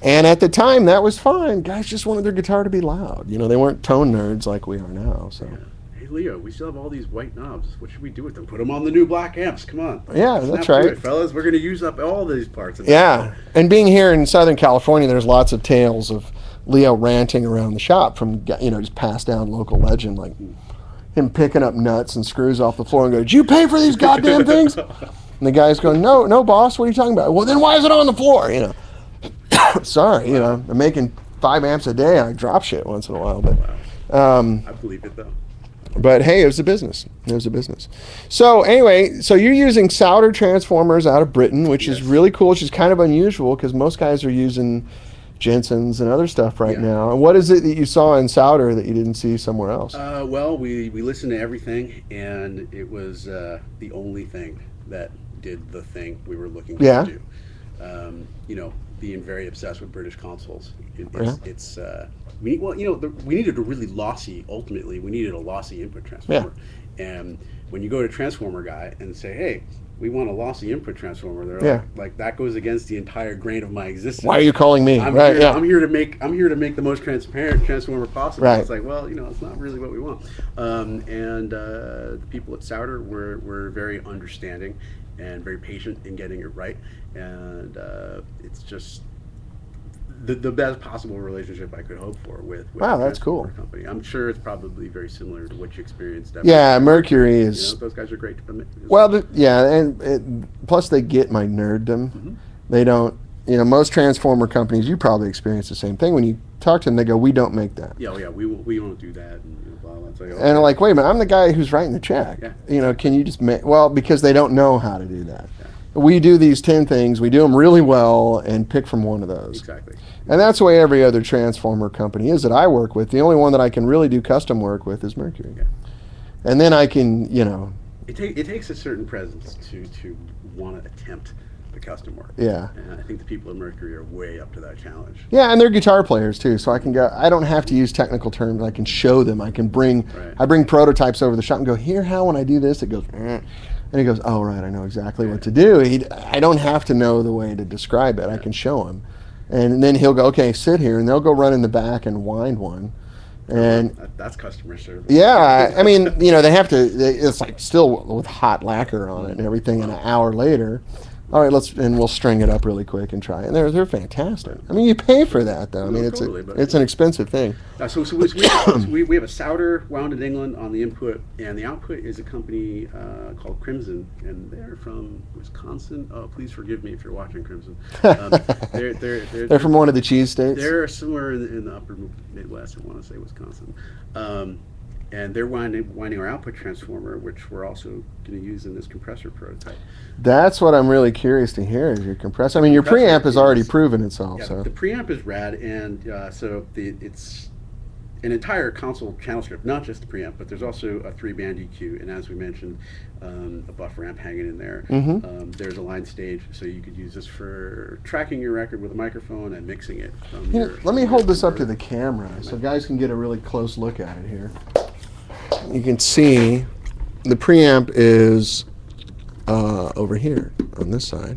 And at the time, that was fine. Guys just wanted their guitar to be loud. They weren't tone nerds like we are now. So. Yeah. Hey, Leo, we still have all these white knobs. What should we do with them? Put them on the new black amps. Come on. Yeah, that's right. It, fellas. We're going to use up all these parts. Yeah. And being here in Southern California, there's lots of tales of Leo ranting around the shop from, just passed down local legend, like him picking up nuts and screws off the floor and go, "Did you pay for these goddamn things?" And the guy's going, no, boss, what are you talking about? Well, then why is it on the floor? Sorry, I'm making 5 amps a day. I drop shit once in a while, but I believe it though. But hey, it was a business. So anyway, so you're using solder transformers out of Britain, which is really cool, which is kind of unusual because most guys are using Jensen's and other stuff right now. And what is it that you saw in solder that you didn't see somewhere else? Well, we listened to everything, and it was the only thing that did the thing we were looking to do. Being very obsessed with British consoles, we needed a really lossy. Ultimately, we needed a lossy input transformer. And when you go to Transformer Guy and say, "Hey, we want a lossy input transformer," they're like that goes against the entire grain of my existence. Why are you calling me? I'm here to make the most transparent transformer possible. It's like, well, it's not really what we want. The people at Souder were very understanding and very patient in getting it right. And it's just the best possible relationship I could hope for with Wow, a that's cool. transformer company. I'm sure it's probably very similar to what you experienced. Yeah, Mercury You know, is. those guys are great. Well, yeah, and plus they get my nerddom. Mhm. They don't. Most transformer companies, you probably experience the same thing. When you talk to them, they go, "We don't make that." Yeah, we won't do that. And blah, blah. It's like, And okay. I'm like, wait a minute, I'm the guy who's writing the check. Yeah. Can you just make? Well, because they don't know how to do that. Yeah. We do these 10 things. We do them really well and pick from one of those. Exactly. And that's the way every other transformer company is that I work with. The only one that I can really do custom work with is Mercury. Yeah. And then I can, It takes a certain presence to want to attempt the custom work. yeah. And I think the people at Mercury are way up to that challenge. Yeah, and they're guitar players too, so I can go. I don't have to use technical terms. I can show them. I can bring. Right. I bring prototypes over the shop and go. Here, how when I do this, it goes. And he goes, oh right, I know exactly what to do. I don't have to know the way to describe it. I can show him, and then he'll go, okay, sit here, and they'll go run in the back and wind one, and That's customer service. yeah, I mean, they have to. It's like still with hot lacquer on it and everything. And an hour later, all right, we'll string it up really quick and try. And they're fantastic. I mean, you pay for that though. I mean, Totally, but- it's an expensive thing. We have a solder wound in England on the input, and the output is a company called Crimson, and they're from Wisconsin. Oh, please forgive me if you're watching Crimson. They're from one of the cheese states. They're somewhere in the upper Midwest. I want to say Wisconsin. And they're winding our output transformer, which we're also going to use in this compressor prototype. That's what I'm really curious to hear is your compressor. I mean, your Compressor preamp has already is- proven itself. Yeah, So the preamp is rad, and it's an entire console channel strip, not just the preamp, but there's also a 3-band EQ, and as we mentioned, a buffer amp hanging in there. Mhm. There's a line stage, so you could use this for tracking your record with a microphone and mixing it from Here, your. let me from hold your this up to converter. the camera so guys can get a really close look at it here. You can see the preamp is over here on this side.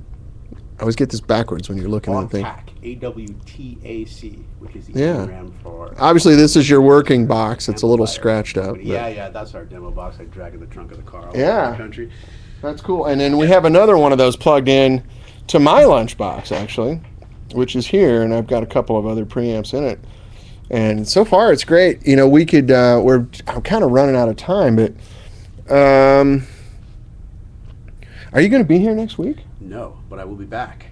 I always get this backwards when you're looking at the thing. AWTAC, AWTAC, which is the Yeah. anagram for. Obviously, this is your working box. It's a little scratched up. but Yeah, that's our demo box I drag in the trunk of the car all over Yeah. the country. That's cool. And then we have another one of those plugged in to my lunchbox, actually, which is here, and I've got a couple of other preamps in it. And so far, it's great. We could. I'm kind of running out of time, but are you going to be here next week? No, but I will be back.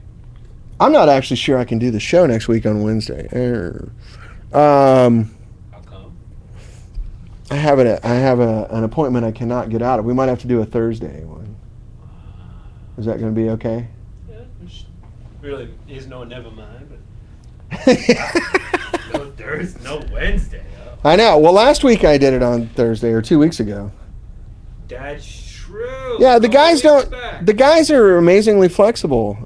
I'm not actually sure I can do the show next week on Wednesday. How come? I have an appointment I cannot get out of. We might have to do a Thursday one. Is that going to be okay? Yeah, which really is no never mind, but No Thursday, no Wednesday. Oh. I know. Well, last week I did it on Thursday, or 2 weeks ago. That's true. Yeah, the guys don't. Back. The guys are amazingly flexible.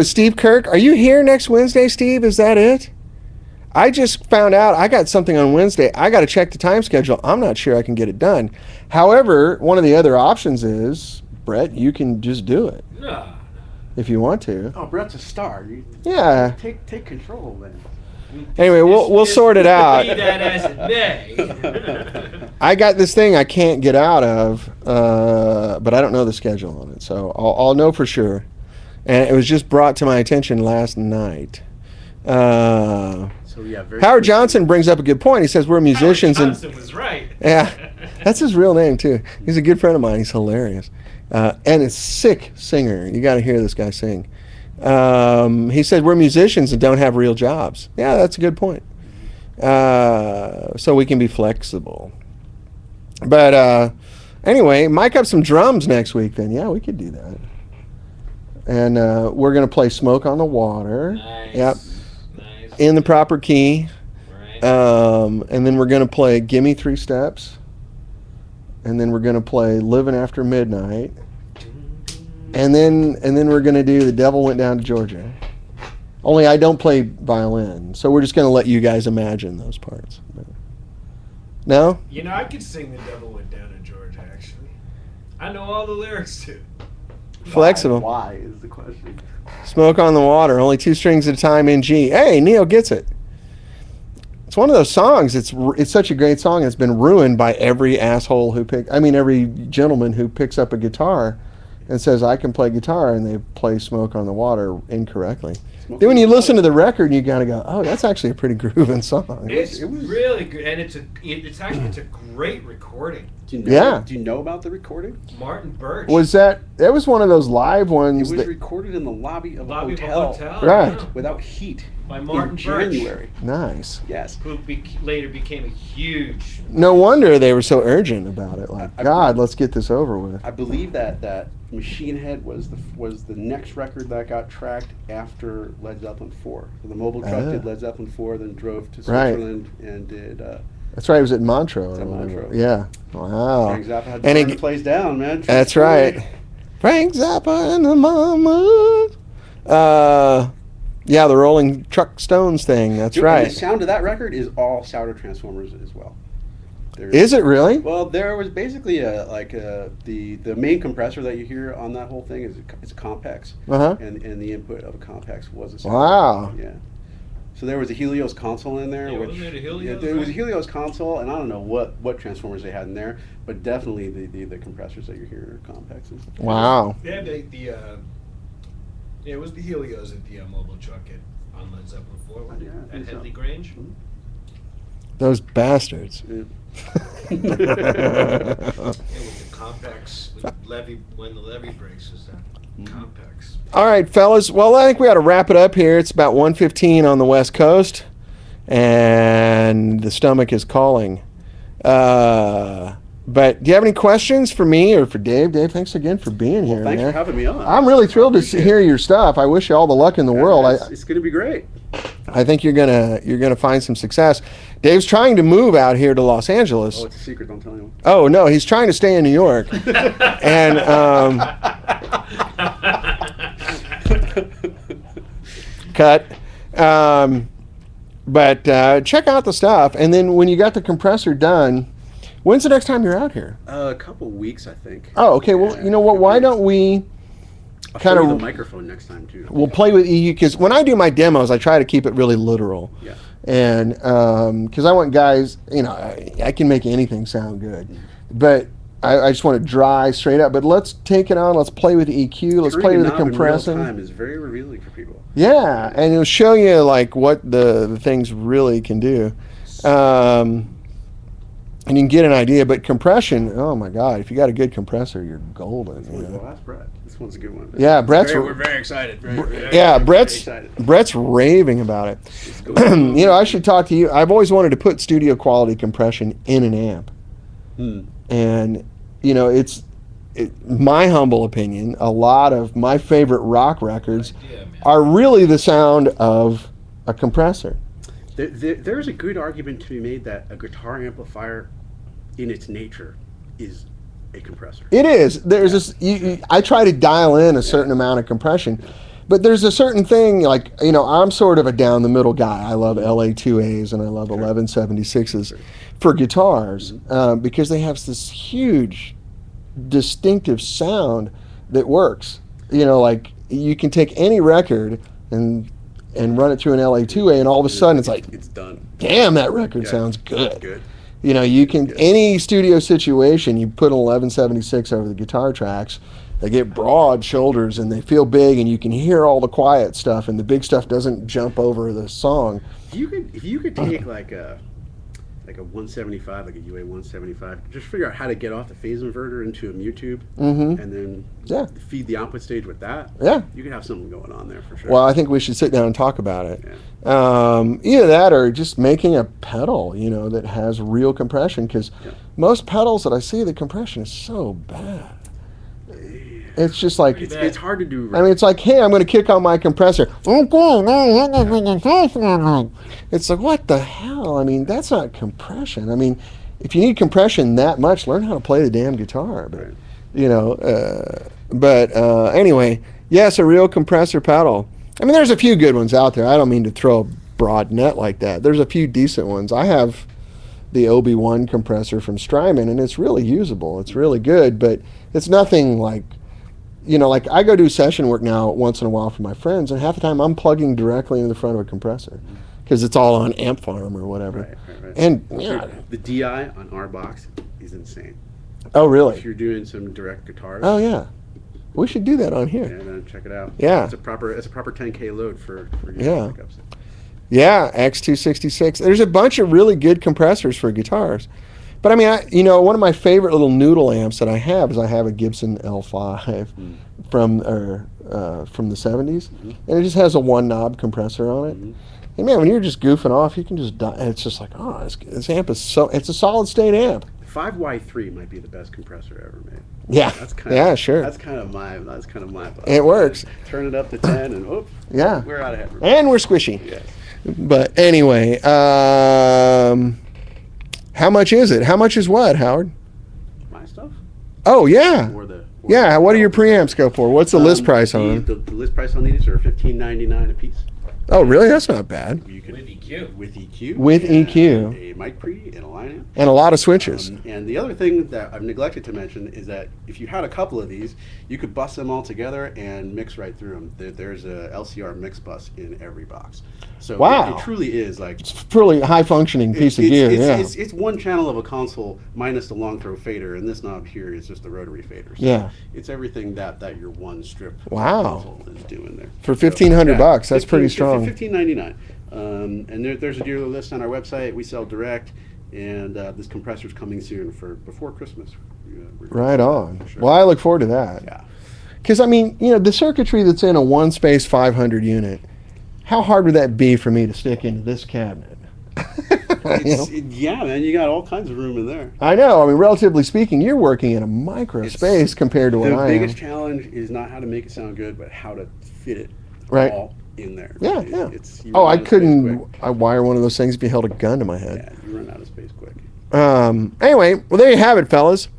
Steve Kirk, are you here next Wednesday, Steve? Is that it? I just found out I got something on Wednesday. I got to check the time schedule. I'm not sure I can get it done. However, one of the other options is, Brett, you can just do it No. if you want to. Oh, Brett's a star. You Yeah. take control then. Anyway, we'll sort it out. Be that as it may. I got this thing I can't get out of, but I don't know the schedule on it, so I'll know for sure. And it was just brought to my attention last night. So yeah, very Howard Johnson brings up a good point. He says we're musicians, Howard and Johnson was right. yeah, that's his real name too. He's a good friend of mine. He's hilarious, and a sick singer. You got to hear this guy sing. He said we're musicians and don't have real jobs. Yeah, that's a good point. So we can be flexible. But anyway, mic up some drums next week. Then yeah, we could do that. And we're gonna play "Smoke on the Water." Nice. Yep, Nice. in the proper key. Right. And then we're gonna play "Gimme 3 Steps," and then we're gonna play "Living After Midnight," and then we're gonna do "The Devil Went Down to Georgia." Only I don't play violin, so we're just gonna let you guys imagine those parts. No? You know, I could sing "The Devil Went Down to Georgia." Actually, I know all the lyrics too. Flexible. Why is the question? "Smoke on the Water," only 2 strings at a time in G. Hey, Neil gets it. It's one of those songs. It's such a great song. It's been ruined by every asshole every gentleman who picks up a guitar and says I can play guitar, and they play "Smoke on the Water" incorrectly. then when you listen to the record, you gotta go, oh, that's actually a pretty grooving song. It's it was- really good, and it's a great recording. Do you know, Yeah. Do you know about the recording? Martin Birch. That was one of those live It ones was that, recorded in the lobby of a Lobby of a hotel, Hotel, Right. yeah, without heat by Martin in Birch, January. nice. Yes. who later became a huge. No wonder they were so urgent about it. Like, I- God, let's get this over with. I believe that Machine Head was the next record that got tracked after Led Zeppelin 4. So the Mobile Truck Ah. did Led Zeppelin 4, then drove to Right. Switzerland and did That's right. It was at Montreux. It's or at whatever. Montreux. Yeah. Wow. Frank Zappa had to And burn it- the place down, man. True That's story. right. Frank Zappa and the Mama. Yeah, the Rolling Truck Stones thing. That's Dude, and right. the sound of that record is all Souter Transformers as well. Is it really? Well, there was basically the main compressor that you hear on that whole thing is a Compex, Uh-huh. and the input of a Compex was a Souter. Wow. Yeah. So there was a Helios console in there. Yeah, which, wasn't it a Helios, Yeah, there was a right? Helios console, and I don't know what transformers they had in there, but definitely the compressors that you're hearing are Compexes. Wow. Yeah, it was the Helios at the Mobile Truck on Led Zeppelin 4 Yeah, I at think so. Headley Grange. Those bastards. Yeah. Yeah, with the Compex, with when the levee breaks is that Compex. All right, fellas. Well, I think we ought to wrap it up here. It's about 1:15 on the West Coast, and the stomach is calling. But do you have any questions for me or for Dave? Dave, thanks again for being here, Thanks man. for having me on. I'm really thrilled to Appreciate hear it. your stuff. I wish you all the luck in the world. It's going to be great. I think you're gonna find some success. Dave's trying to move out here to Los Angeles. Oh, it's a secret. Don't tell anyone. Oh no, he's trying to stay in New York, and cut. But check out the stuff, and then when you got the compressor done, when's the next time you're out here? A couple weeks, I think. Oh, okay. Well, Yeah, you know what? Why don't we? I'll kind show you of- the microphone next time too. We'll play with EU because when I do my demos, I try to keep it really literal. Yeah. And because I want guys, I can make anything sound good, but I just want it dry, straight up. But let's take it on. Let's play with the EQ. Let's play Turning with a the knob in real compressing. time is very revealing for people. Yeah, and it'll show you like what the things really can do, and you can get an idea. But compression, oh my God, if you got a good compressor, you're golden. You know? Well, that's Brett. This one's a good one. Yeah, Brett's. We're very excited. Yeah, Brett's excited. Brett's raving about it. Let's go. I should talk to you. I've always wanted to put studio quality compression in an amp, and it's my humble opinion. A lot of my favorite rock records Yeah, man. are really the sound of a compressor. There's a good argument to be made that a guitar amplifier, in its nature, is a compressor. It is. There's this. I try to dial in a certain amount of compression, but there's a certain thing like I'm sort of a down the middle guy. I love LA2As and I love 1176s for guitars because they have this huge, distinctive sound that works. Like you can take any record and run it through an LA2A, and all of a sudden it's like, It's done. damn, that record Yeah. sounds good. Good. You can, any studio situation, you put an 1176 over the guitar tracks, they get broad shoulders and they feel big, and you can hear all the quiet stuff, and the big stuff doesn't jump over the song. If you could take like a 175, like a UA 175, just figure out how to get off the phase inverter into a Mewtube, and then Yeah. feed the output stage with that. Yeah. You could have something going on there for sure. Well, I think we should sit down and talk about it. Yeah. Either that or just making a pedal, that has real compression, because most pedals that I see, the compression is so bad. It's just like, It's hard to do. I mean, it's like, hey, I'm going to kick on my compressor. It's like, what the hell? I mean, that's not compression. I mean, if you need compression that much, learn how to play the damn guitar. But, Right. Anyway, yes, a real compressor pedal. I mean, there's a few good ones out there. I don't mean to throw a broad net like that. There's a few decent ones. I have the OB1 compressor from Strymon, and it's really usable. It's really good, but it's nothing like, like I go do session work now once in a while for my friends, and half the time I'm plugging directly into the front of a compressor because it's all on Amp Farm or whatever. Right. And The DI on our box is insane. oh If really? you're doing some direct guitars, Oh yeah. We should do that on here. And check it out. Yeah. It's a proper 10K load for Yeah. pickups. Yeah, X266. There's a bunch of really good compressors for guitars. But I mean, one of my favorite little noodle amps that I have is a Gibson L5 from the 70s, and it just has a one knob compressor on it. And man, when you're just goofing off, you can just die. It's just like, oh, this amp it's a solid state amp. 5Y3 might be the best compressor ever made. Yeah, That's sure. That's kind of my thought. It works. Turn it up to 10, and whoop. Yeah, we're out of here. And we're squishy. Yes. But anyway, how much is it? How much is what, Howard? My stuff? Oh, yeah. Yeah, what do your preamps go for? What's the list price on them? The list price on these are $15.99 a piece. Oh, really? That's not bad. You can, With EQ. With EQ. With and EQ. A mic pre and a line amp. And a lot of switches. And the other thing that I've neglected to mention is that if you had a couple of these, you could bus them all together and mix right through them. There's a LCR mix bus in every box. So wow. It truly is like... It's a really high-functioning piece of gear, It's one channel of a console minus the long-throw fader, and this knob here is just the rotary fader. So it's everything that your one strip console is doing there. For $1,500, that's pretty strong. $15.99. And there's a dealer list on our website. We sell direct, and this compressor's coming soon before Christmas. Right on. Sure. Well, I look forward to that. Yeah. Because, I mean, the circuitry that's in a one-space 500 unit, how hard would that be for me to stick into this cabinet? Yeah, man, you got all kinds of room in there. I know. I mean, relatively speaking, you're working in a micro space compared to what I am. The biggest challenge is not how to make it sound good, but how to fit it all in there. Yeah, I wire one of those things if you held a gun to my head. Yeah, you run out of space quick. Anyway, well, there you have it, fellas.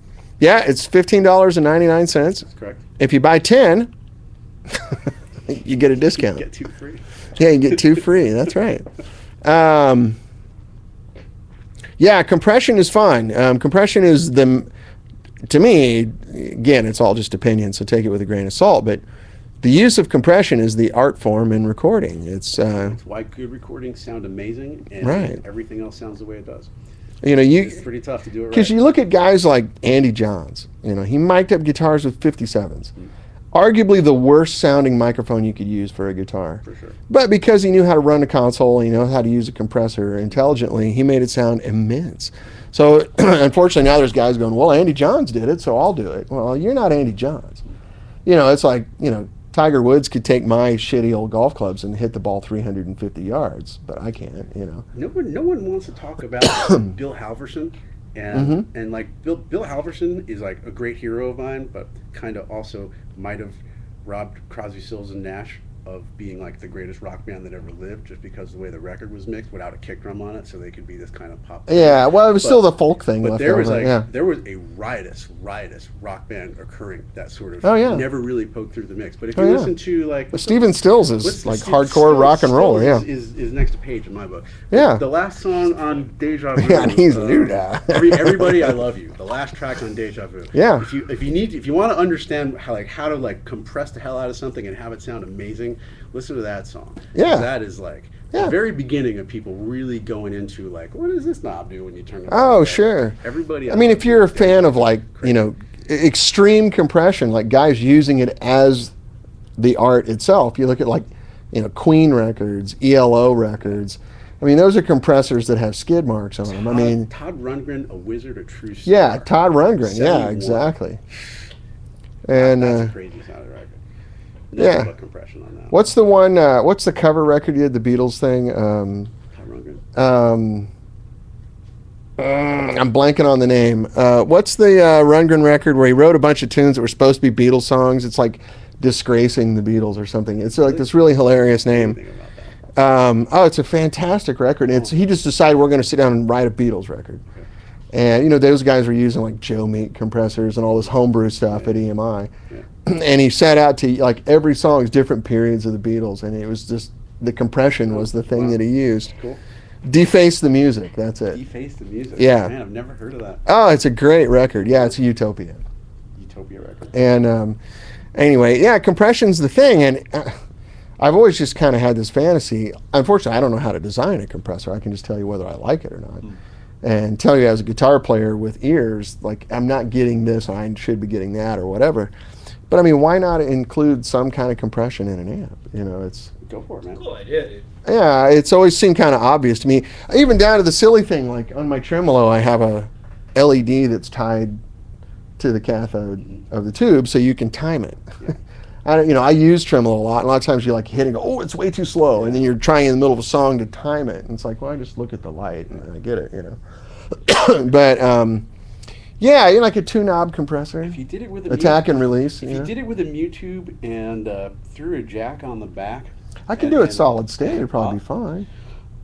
Yeah, it's $15.99. That's correct. If you buy 10, you get a discount. You get 2 free. Yeah, you get 2 free. That's right. Yeah, compression is fine. Compression is to me, again, it's all just opinion, so take it with a grain of salt, but the use of compression is the art form in recording. It's why good recordings sound amazing, and everything else sounds the way it does. It's pretty tough to do it right. Because you look at guys like Andy Johns, he mic'd up guitars with 57s. Arguably the worst sounding microphone you could use for a guitar. For sure. But because he knew how to run a console, he knew how to use a compressor intelligently, he made it sound immense. So unfortunately now there's guys going, well, Andy Johns did it, so I'll do it. Well, you're not Andy Johns. It's like, Tiger Woods could take my shitty old golf clubs and hit the ball 350 yards, but I can't, No one wants to talk about Bill Halverson. And like Bill Halverson is like a great hero of mine, but kind of also might have robbed Crosby, Stills and Nash of being like the greatest rock band that ever lived, just because of the way the record was mixed without a kick drum on it, so they could be this kind of pop. Yeah, well, it was still the folk thing. But there was there was a riotous rock band occurring that sort of never really poked through the mix. But if you listen to like Stephen Stills is like hardcore rock and roll. Stills is next to Page in my book. Yeah, the last song on Deja Vu. Yeah, he's a new guy. Everybody, I Love You. The last track on Deja Vu. Yeah. If you want to understand how to compress the hell out of something and have it sound amazing, listen to that song. Yeah. That is like the very beginning of people really going into like, what does this knob do when you turn it on? Oh, sure. Everybody. I mean, if you're a fan of like, extreme compression, like guys using it as the art itself, you look at like, Queen records, ELO records. I mean, those are compressors that have skid marks on them. I mean, Todd Rundgren, a wizard, a true star. Yeah, Todd Rundgren. 71. Yeah, exactly. And that's a crazy sounding record. Yeah. Compression on that. What's the one? What's the cover record you did? The Beatles thing. Todd Rundgren. I'm blanking on the name. What's the Rundgren record where he wrote a bunch of tunes that were supposed to be Beatles songs? It's like disgracing the Beatles or something. It's like this really hilarious name. It's a fantastic record. He just decided we're going to sit down and write a Beatles record. Okay. And those guys were using like Joe Meek compressors and all this homebrew stuff at EMI. Yeah. And he set out to like every song is different periods of the Beatles, and it was just the compression was the thing that he used. Cool. Deface the music. That's it. Deface the music. Yeah. Man, I've never heard of that. Oh, it's a great record. Yeah, it's a Utopia. Utopia record. And anyway, yeah, compression's the thing, and I've always just kind of had this fantasy. Unfortunately, I don't know how to design a compressor. I can just tell you whether I like it or not. And tell you as a guitar player with ears, like I'm not getting this, I should be getting that or whatever. But I mean, why not include some kind of compression in an amp? You know, it's Go for it, man. Cool idea, dude. yeah, it's always seemed kind of obvious to me. Even down to the silly thing, like on my tremolo, I have a LED that's tied to the cathode of the tube, so you can time it. Yeah. I use tremolo a lot. And a lot of times you like hit and go, oh, it's way too slow, and then you're trying in the middle of a song to time it, and it's like, well, I just look at the light and I get it, you know. But yeah, you know, like a two-knob compressor, If you did it with a attack and release. If You you know? did it with a Mewtube and threw a jack on the back, I can and- do it and- solid state. It'd probably Well, be fine.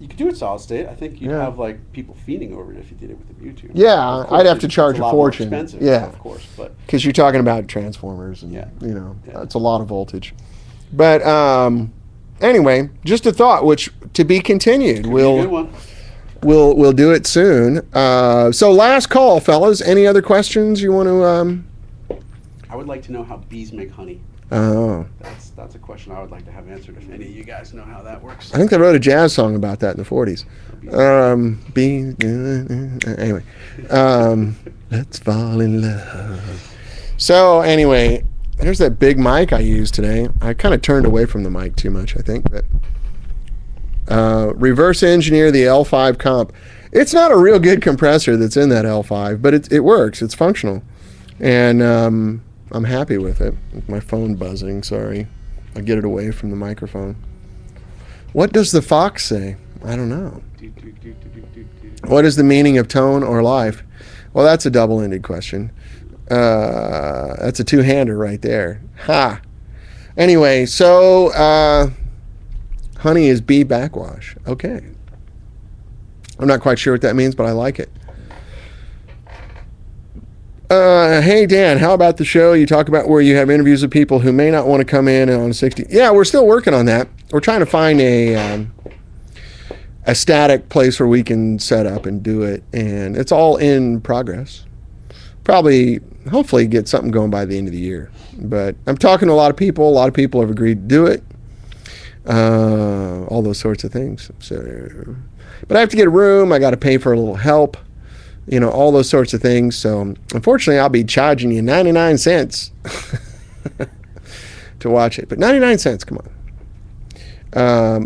You could do it solid state. I think you'd Yeah. have like people fiending over it if you did it with a Mewtube. Yeah, Of course, I'd have to it's charge a a lot more fortune. expensive, Yeah. of course, but Because you're talking about transformers, and Yeah. you know, Yeah. it's a lot of voltage. But anyway, just a thought, which to be continued. could be a good We'll one. we'll do it soon. So last call, fellas. Any other questions you want to? I would like to know how bees make honey. Oh, That's a question I would like to have answered. If any of you guys know how that works. I think they wrote a jazz song about that in the '40s. Anyway, let's fall in love. So anyway, there's that big mic I used today. I kind of turned away from the mic too much, I think. But reverse engineer the L5 comp. It's not a real good compressor that's in that L5, but it works. It's functional, and I'm happy with it. My phone buzzing. Sorry, I'll get it away from the microphone. What does the fox say? I don't know. What is the meaning of tone or life? Well, that's a double-ended question. That's a two-hander right there. Ha! Anyway, so honey is bee backwash. Okay. I'm not quite sure what that means, but I like it. Hey, Dan, how about the show? You talk about where you have interviews with people who may not want to come in on 60. Yeah, we're still working on that. We're trying to find a static place where we can set up and do it, and it's all in progress. Probably, hopefully, get something going by the end of the year. But I'm talking to a lot of people. A lot of people have agreed to do it. All those sorts of things. So, but I have to get a room. I got to pay for a little help. You know, all those sorts of things. So, unfortunately, I'll be charging you 99 cents to watch it. But 99 cents, come on.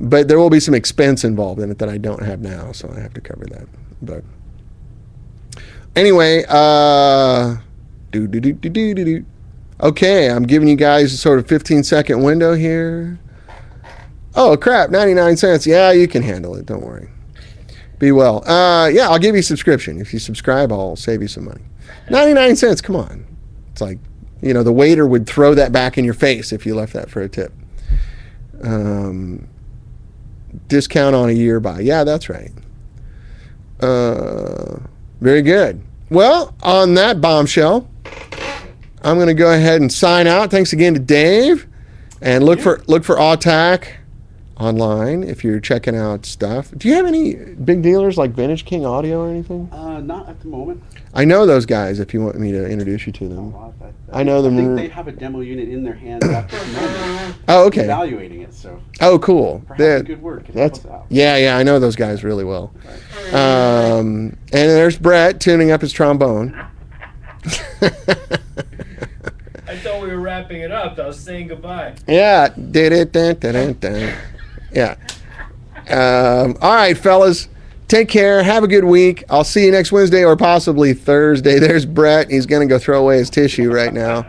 But there will be some expense involved in it that I don't have now, so I have to cover that. But anyway, okay, I'm giving you guys a sort of 15-second window here. Oh, crap, 99 cents. Yeah, you can handle it. Don't worry. Be well. Yeah, I'll give you a subscription. If you subscribe, I'll save you some money. 99 cents, come on. It's like, you know, the waiter would throw that back in your face if you left that for a tip. Discount on a year buy. Yeah, that's right. Very good. Well, on that bombshell, I'm going to go ahead and sign out. Thanks again to Dave, and look for Attack online if you're checking out stuff. Do you have any big dealers like Vintage King Audio or anything? Not at the moment. I know those guys. If you want me to introduce you to them. I know them. I think they have a demo unit in their hands at this moment. Oh, okay. Evaluating it, so Oh, cool. perhaps a good word can help That's us out. yeah. I know those guys really well. And there's Brett tuning up his trombone. I thought we were wrapping it up. I was saying goodbye. Yeah. Did it. Yeah. All right, fellas. Take care. Have a good week. I'll see you next Wednesday or possibly Thursday. There's Brett. He's going to go throw away his tissue right now.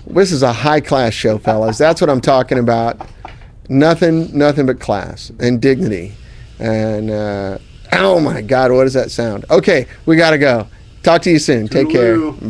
This is a high-class show, fellas. That's what I'm talking about. Nothing but class and dignity. And, oh, my God, what does that sound? Okay, we got to go. Talk to you soon. Take care. Toodaloo.